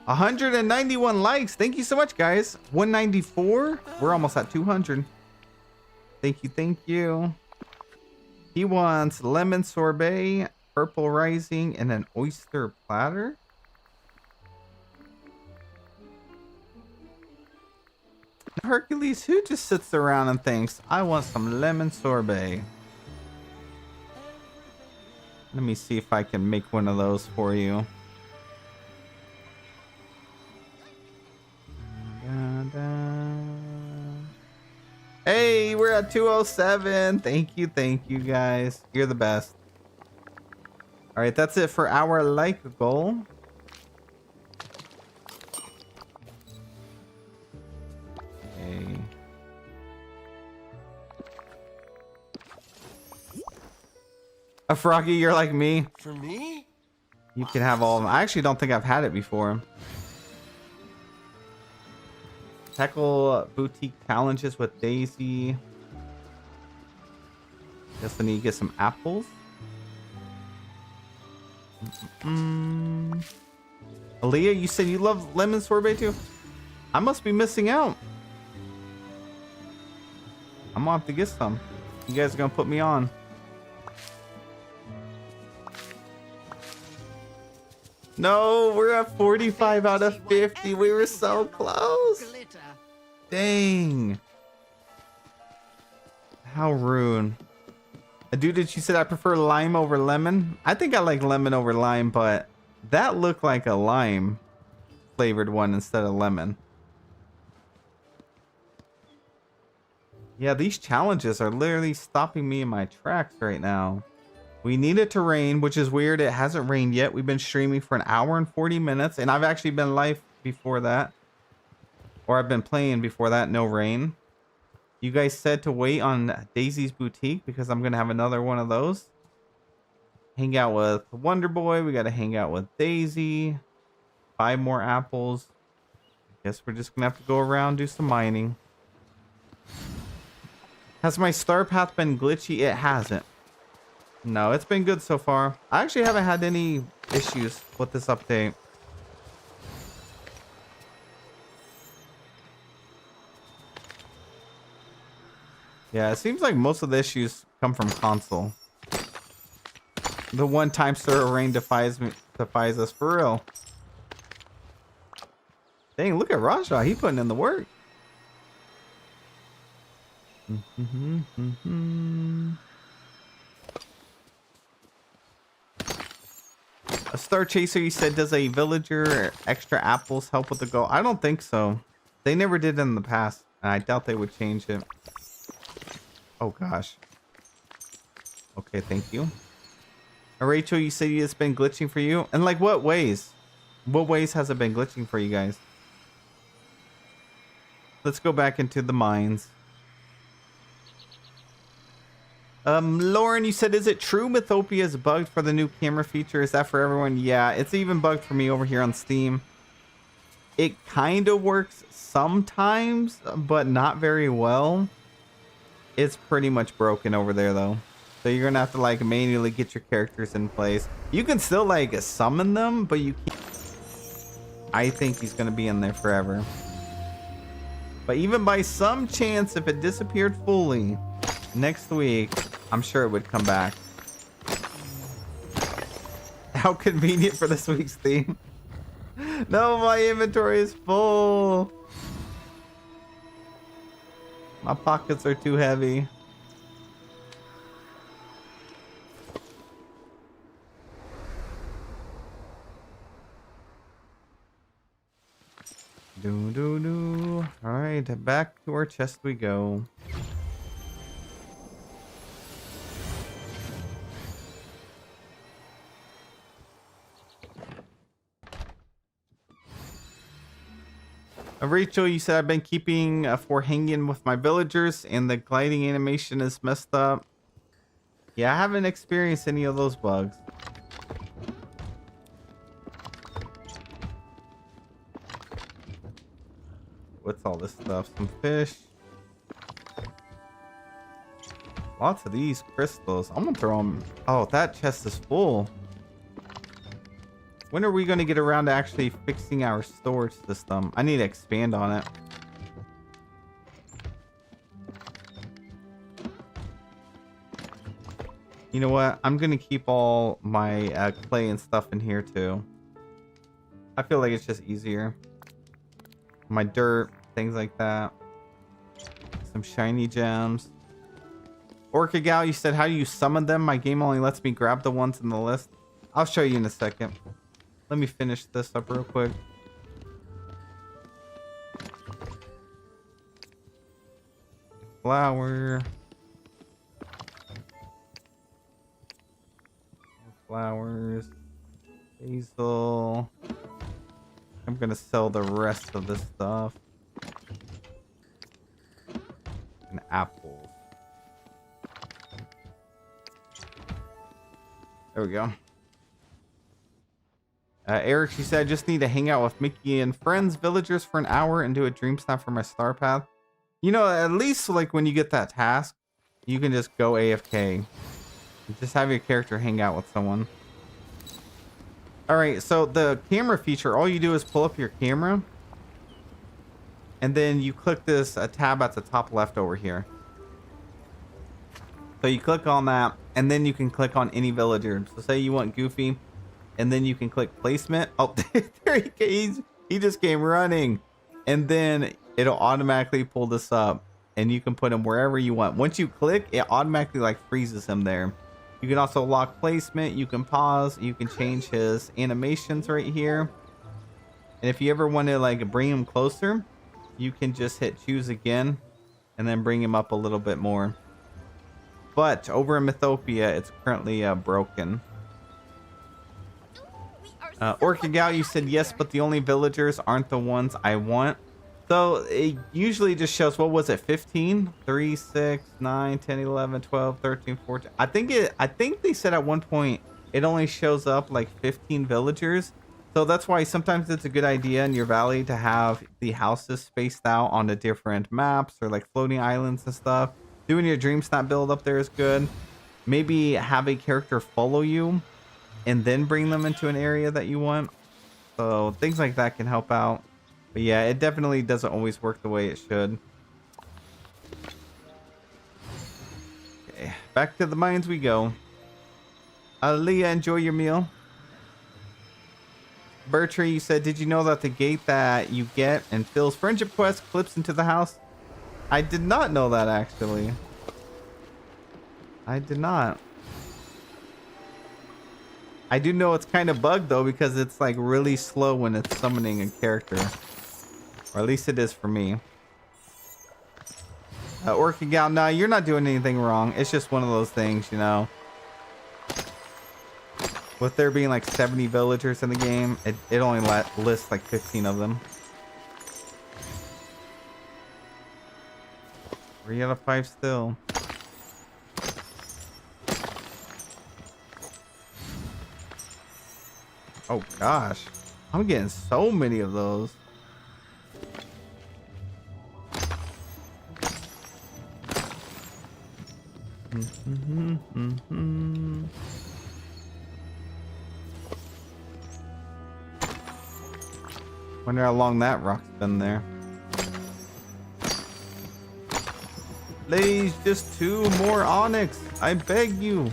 191 likes. Thank you so much, guys. 194. We're almost at 200. Thank you, thank you. He wants lemon sorbet, purple rising, and an oyster platter. Hercules, who just sits around and thinks, I want some lemon sorbet? Let me see if I can make one of those for you. Hey, we're at 207. Thank you guys. You're the best. All right, that's it for our like goal. Okay. A Froggy, you're like me. For me? You can have all of them. I actually don't think I've had it before. Tackle boutique challenges with Daisy. Guess I need to get some apples. Aaliyah, you said you love lemon sorbet too? I must be missing out. I'm gonna have to get some. You guys are gonna put me on. No, we're at 45 out of 50. We were so close. Dang. How rude. Dude, she said I prefer lime over lemon. I think I like lemon over lime, but that looked like a lime flavored one instead of lemon. Yeah, these challenges are literally stopping me in my tracks right now. We need it to rain, which is weird. It hasn't rained yet. We've been streaming for 1 hour and 40 minutes, and I've actually been live before that. Or I've been playing before that, no rain. You guys said to wait on Daisy's Boutique because I'm going to have another one of those. Hang out with Wonder Boy. We got to hang out with Daisy. 5 more apples. I guess we're just going to have to go around do some mining. Has my star path been glitchy? It hasn't. No, it's been good so far. I actually haven't had any issues with this update. Yeah, it seems like most of the issues come from console. The one time Sir Rain defies us for real. Dang, look at Raja. He putting in the work. A Star Chaser, you said, does a villager extra apples help with the goal? I don't think so. They never did in the past, and I doubt they would change it. Oh gosh. Okay, thank you. Rachel, you said it's been glitching for you? And like what ways? What ways has it been glitching for you guys? Let's go back into the mines. Lauren, you said, is it true Mythopia is bugged for the new camera feature? Is that for everyone? Yeah, it's even bugged for me over here on Steam. It kind of works sometimes, but not very well. It's pretty much broken over there though. So you're gonna have to like manually get your characters in place. You can still like summon them, but you can't. I think he's gonna be in there forever. But even by some chance, if it disappeared fully next week, I'm sure it would come back. How convenient for this week's theme. No, my inventory is full. My pockets are too heavy. All right, back to our chest we go. Rachel, you said I've been keeping for hanging with my villagers and the gliding animation is messed up. Yeah, I haven't experienced any of those bugs. What's all this stuff? Some fish. Lots of these crystals. I'm gonna throw them. Oh, that chest is full. When are we gonna get around to actually fixing our storage system? I need to expand on it. You know what? I'm gonna keep all my clay and stuff in here too. I feel like it's just easier. My dirt, things like that. Some shiny gems. Orca Gal, you said, how do you summon them? My game only lets me grab the ones in the list. I'll show you in a second. Let me finish this up real quick. Flower. Flowers. Basil. I'm gonna sell the rest of this stuff. And apples. There we go. Eric, she said, I just need to hang out with Mickey and friends, villagers for an hour and do a dream snap for my star path. You know, at least like when you get that task, you can just go AFK. Just have your character hang out with someone. All right, so the camera feature, all you do is pull up your camera and then you click this tab at the top left over here. So you click on that and then you can click on any villager. So say you want Goofy and then you can click placement. Oh, there he just came running. And then it'll automatically pull this up and you can put him wherever you want. Once you click, it automatically like freezes him there. You can also lock placement. You can pause. You can change his animations right here. And if you ever want to like bring him closer, you can just hit choose again and then bring him up a little bit more. But over in Mythopia, it's currently broken. Orca Gal, you said yes, but the only villagers aren't the ones I want. So it usually just shows, what was it, 15? 3, 6, 9, 10, 11, 12, 13, 14. I think they said at one point it only shows up like 15 villagers. So that's why sometimes it's a good idea in your valley to have the houses spaced out on the different maps or like floating islands and stuff. Doing your dream snap build up there is good. Maybe have a character follow you and then bring them into an area that you want. So things like that can help out. But yeah, it definitely doesn't always work the way it should. Okay, back to the mines we go. Leah, enjoy your meal. Bertrand, you said, did you know that the gate that you get and Phil's friendship quest clips into the house? I did not know that, actually. I did not. I do know it's kind of bugged, though, because it's like really slow when it's summoning a character. Or at least it is for me. Orca Gal, no, you're not doing anything wrong. It's just one of those things, you know. With there being like 70 villagers in the game, it only lists like 15 of them. 3 out of 5 still. Oh gosh, I'm getting so many of those. Wonder how long that rock's been there. Please, just 2 more onyx. I beg you.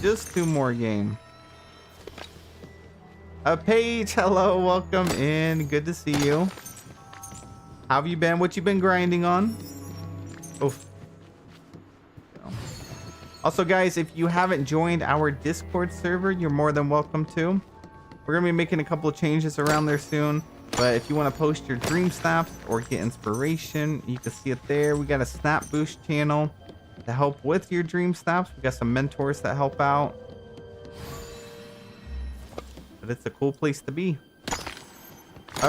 Just 2 more game. Paige, hello, welcome in. Good to see you. How have you been? What you been grinding on? Oof. Also, guys, if you haven't joined our Discord server, you're more than welcome to. We're going to be making a couple of changes around there soon. But if you want to post your dream snaps or get inspiration, you can see it there. We got a Snap Boost channel to help with your dream snaps. We got some mentors that help out. But it's a cool place to be.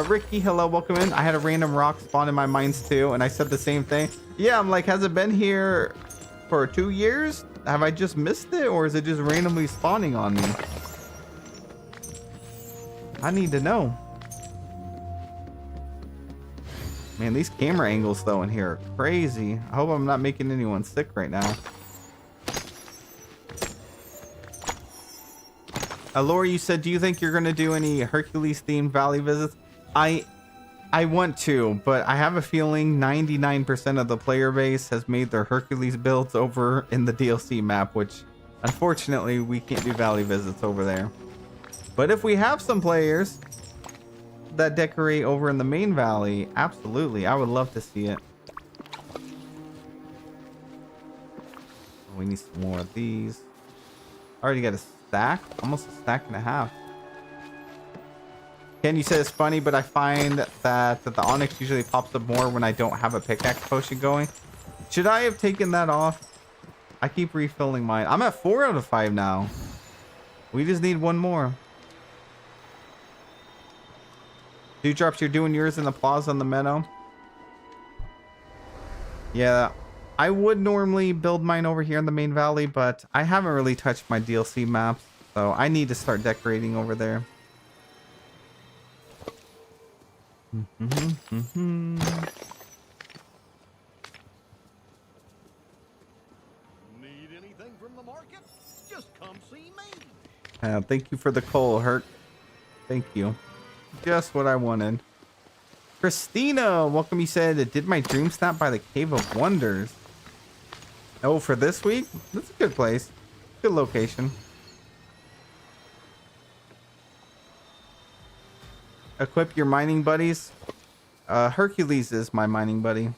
Ricky, hello, welcome in. I had a random rock spawn in my mines too, and I said the same thing. Yeah, I'm like, has it been here for 2 years? Have I just missed it, or is it just randomly spawning on me? I need to know. Man, these camera angles though in here are crazy. I hope I'm not making anyone sick right now. Laura, you said, do you think you're gonna do any Hercules themed valley visits? I want to, but I have a feeling 99% of the player base has made their Hercules builds over in the DLC map, which unfortunately we can't do valley visits over there. But if we have some players that decorate over in the main valley, absolutely, I would love to see it. We need some more of these. Already got a stack, almost a stack and a half. Ken, you said it's funny, but I find that the onyx usually pops up more when I don't have a pickaxe potion going. Should I have taken that off? I keep refilling mine. I'm at 4 out of 5 now. We just need 1 more. Dewdrops, you're doing yours in the plaza on the meadow. Yeah, I would normally build mine over here in the main valley, but I haven't really touched my DLC maps, so I need to start decorating over there. Need anything from the market? Just come see me. Thank you for the coal, Herc. Thank you. Just what I wanted. Christina, welcome. You said, did my dream snap by the Cave of Wonders? Oh, for this week? That's a good place. Good location. Equip your mining buddies. Hercules is my mining buddy.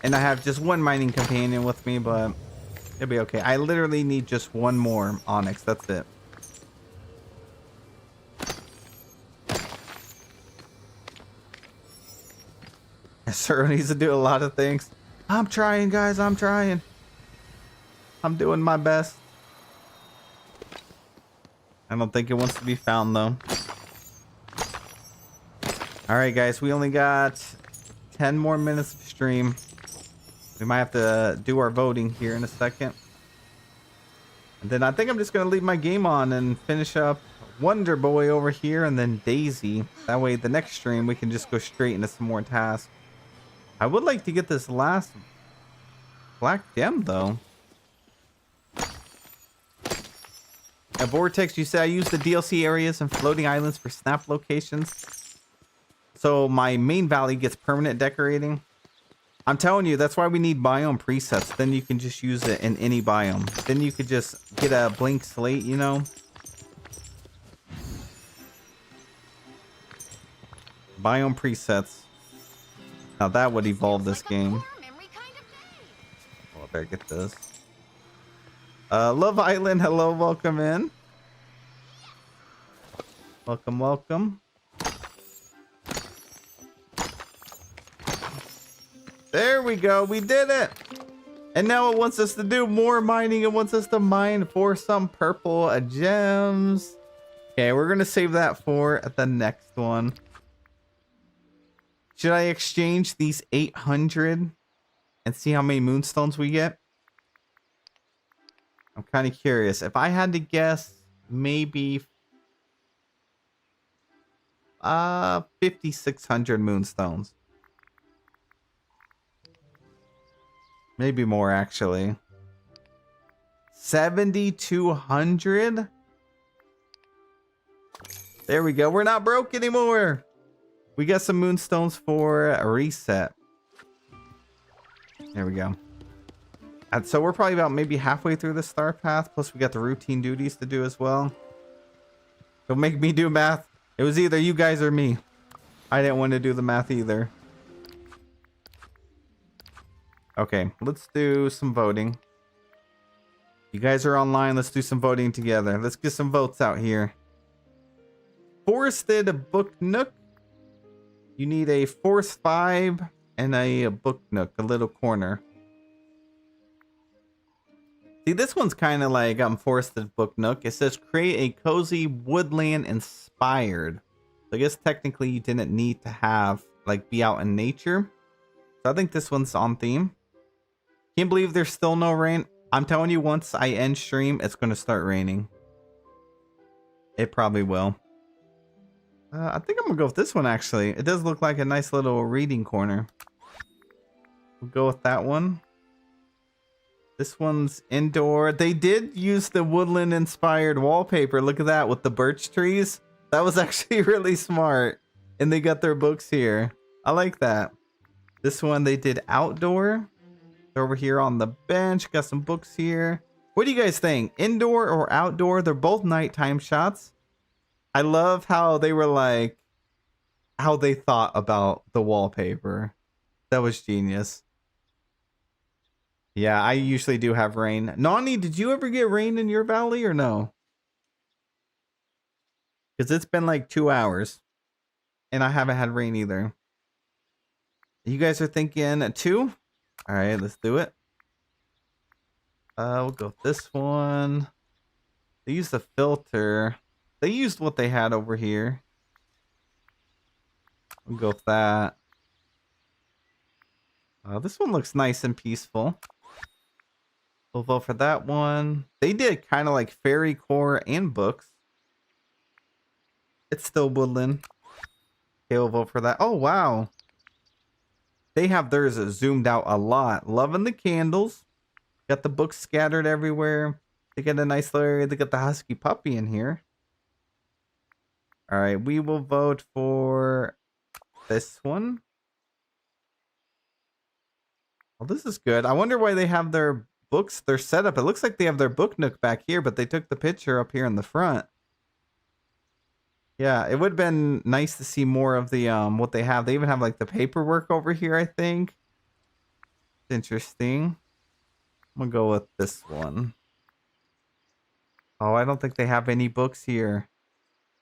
And I have just 1 mining companion with me, but it'll be okay. I literally need just 1 more onyx. That's it. Sir needs to do a lot of things. I'm trying, guys. I'm trying. I'm doing my best. I don't think it wants to be found, though. All right, guys. We only got 10 more minutes of stream. We might have to do our voting here in a second. And then I think I'm just going to leave my game on and finish up Wonder Boy over here and then Daisy. That way, the next stream, we can just go straight into some more tasks. I would like to get this last black gem, though. A Vortex, you said I use the DLC areas and floating islands for snap locations. So my main valley gets permanent decorating. I'm telling you, that's why we need biome presets. Then you can just use it in any biome. Then you could just get a blank slate, you know. Biome presets. Now that would evolve this game. Oh, I better get this. Love Island, hello, welcome in. Welcome, welcome. There we go, we did it. And now it wants us to do more mining. It wants us to mine for some purple gems. Okay, we're gonna save that for the next one. Should I exchange these 800 and see how many moonstones we get? I'm kind of curious. If I had to guess, maybe 5,600 moonstones. Maybe more, actually. 7,200? There we go. We're not broke anymore. We got some moonstones for a reset. There we go. And so we're probably about maybe halfway through the star path. Plus we got the routine duties to do as well. Don't make me do math. It was either you guys or me. I didn't want to do the math either. Okay, let's do some voting. You guys are online. Let's do some voting together. Let's get some votes out here. Forested Book Nook. You need a Forest 5 and a Book Nook, a little corner. See, this one's kind of like Forested Book Nook. It says create a cozy woodland inspired. So I guess technically you didn't need to have like be out in nature. So I think this one's on theme. Can't believe there's still no rain. I'm telling you, once I end stream, it's going to start raining. It probably will. I think I'm going to go with this one, actually. It does look like a nice little reading corner. We'll go with that one. This one's indoor. They did use the woodland inspired wallpaper. Look at that with the birch trees. That was actually really smart. And they got their books here. I like that. This one they did outdoor. They're over here on the bench. Got some books here. What do you guys think? Indoor or outdoor? They're both nighttime shots. I love how they were like, how they thought about the wallpaper. That was genius. Yeah, I usually do have rain. Nani, did you ever get rain in your valley or no? Because it's been like 2 hours. And I haven't had rain either. You guys are thinking 2? Alright, let's do it. We'll go with this one. They used the filter. They used what they had over here. We'll go with that. This one looks nice and peaceful. We'll vote for that one. They did kind of like fairy core and books. It's still woodland. Okay, we'll vote for that. Oh, wow. They have theirs zoomed out a lot. Loving the candles. Got the books scattered everywhere. They got a nice little area. They got the husky puppy in here. All right, we will vote for this one. Well, this is good. I wonder why they have their books, their setup. It looks like they have their book nook back here, but they took the picture up here in the front. Yeah, it would have been nice to see more of the what they have. They even have like the paperwork over here, I think. Interesting. I'm gonna go with this one. Oh, I don't think they have any books here.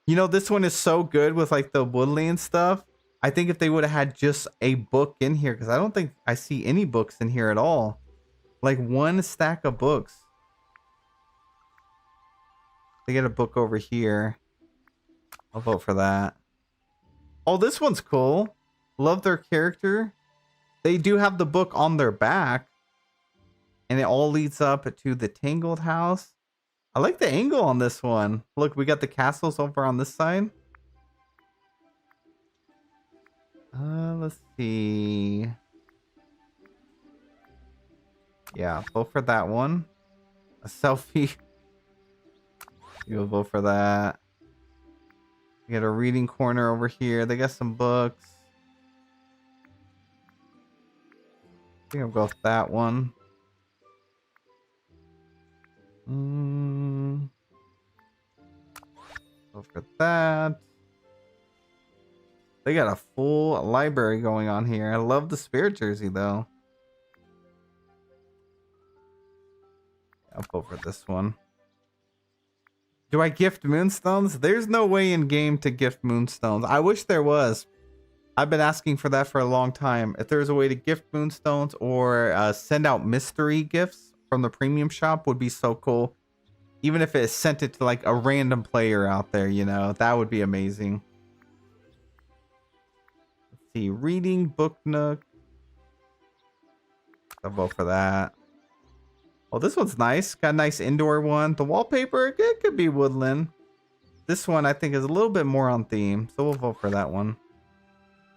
You know, this one is so good with like the woodland stuff. I think if they would have had just a book in here, because I don't think I see any books in here at all. Like one stack of books. They get a book over here. I'll vote for that. Oh, this one's cool. Love their character. They do have the book on their back. And it all leads up to the Tangled House. I like the angle on this one. Look, we got the castles over on this side. Let's see. Yeah, vote for that one. A selfie. You'll vote for that. We got a reading corner over here. They got some books. I think I'll go with that one. Go for that. They got a full library going on here. I love the spirit jersey though. I'll go for this one. Do I gift moonstones? There's no way in game to gift moonstones. I wish there was. I've been asking for that for a long time. If there's a way to gift moonstones or send out mystery gifts from the premium shop would be so cool. Even if it sent it to like a random player out there, you know, that would be amazing. Let's see, reading book nook. I'll vote for that. Oh, this one's nice. Got a nice indoor one. The wallpaper, it could be woodland. This one I think is a little bit more on theme, so we'll vote for that one.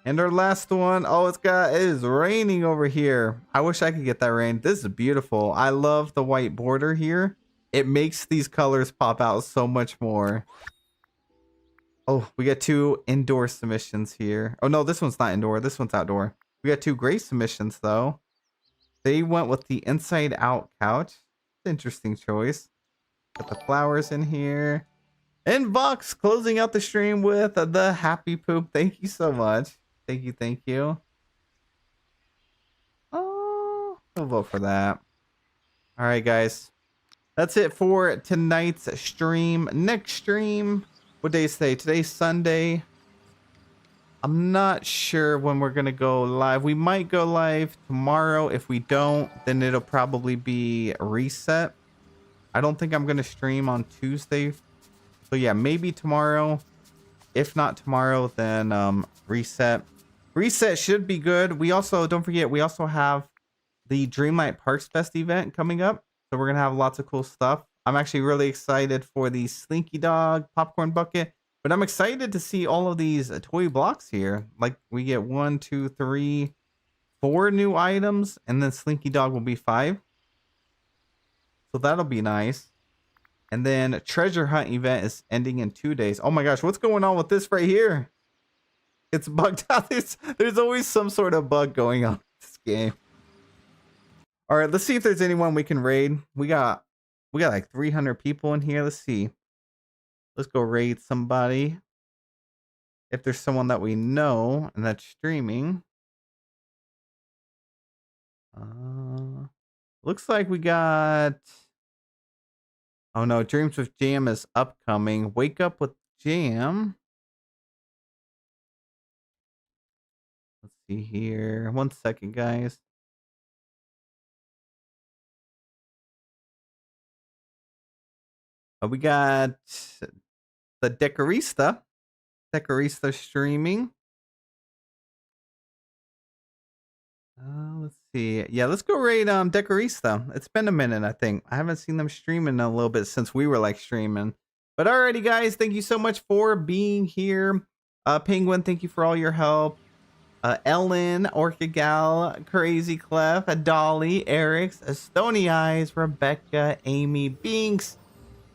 And our last one, oh, it is raining over here. I wish I could get that rain. This is beautiful. I love the white border here. It makes these colors pop out so much more. Oh, we got 2 indoor submissions here. Oh no, this one's not indoor. This one's outdoor. We got 2 gray submissions though. They went with the inside out couch. Interesting choice. Got the flowers in here. And Vox closing out the stream with the happy poop. Thank you so much. Thank you, thank you. Oh, I'll vote for that. All right, guys. That's it for tonight's stream. Next stream, what day is today? Today's Sunday. I'm not sure when we're going to go live. We might go live tomorrow. If we don't, then it'll probably be reset. I don't think I'm going to stream on Tuesday. So yeah, maybe tomorrow. If not tomorrow, then reset. Reset should be good. We also, don't forget, we also have the Dreamlight Parks Fest event coming up. So we're going to have lots of cool stuff. I'm actually really excited for the Slinky Dog popcorn bucket. But I'm excited to see all of these toy blocks here. Like we get 1, 2, 3, 4 new items. And then Slinky Dog will be 5. So that'll be nice. And then Treasure Hunt event is ending in 2 days. Oh my gosh, what's going on with this right here? It's bugged out. There's always some sort of bug going on in this game. All right, let's see if there's anyone we can raid. We got like 300 people in here. Let's see. Let's go raid somebody. If there's someone that we know and that's streaming. Looks like we got... Oh no, Dreams with Jam is upcoming. Wake Up with Jam. Let's see here. 1 second, guys. We got the Decorista. Decorista streaming. Let's see. Yeah, let's go raid Decorista. It's been a minute, I think. I haven't seen them streaming a little bit since we were like streaming. But alrighty, guys, thank you so much for being here. Penguin, thank you for all your help. Ellen, Orca Gal, Crazy Clef, Dolly, Eric's, Stony Eyes, Rebecca, Amy, Binks,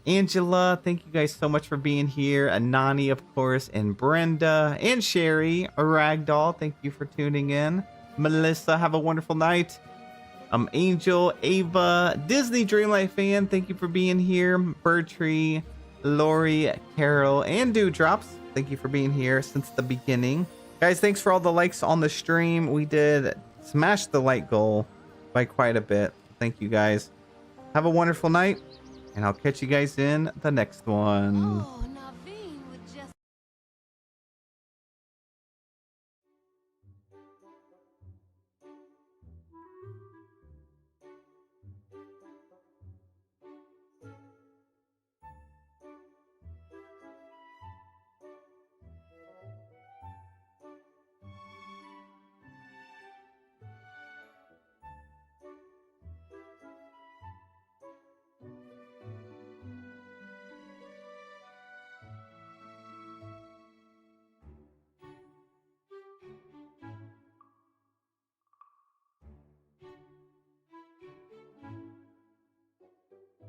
Angela, thank you guys so much for being here. Anani, of course, and Brenda, and Sherry, Ragdoll, thank you for tuning in. Melissa, have a wonderful night. Angel, Ava, Disney Dreamlight fan, thank you for being here. Bertree, Lori, Carol, and Dewdrops, thank you for being here since the beginning. Guys, thanks for all the likes on the stream. We did smash the like goal by quite a bit. Thank you guys. Have a wonderful night, and I'll catch you guys in the next one. Oh,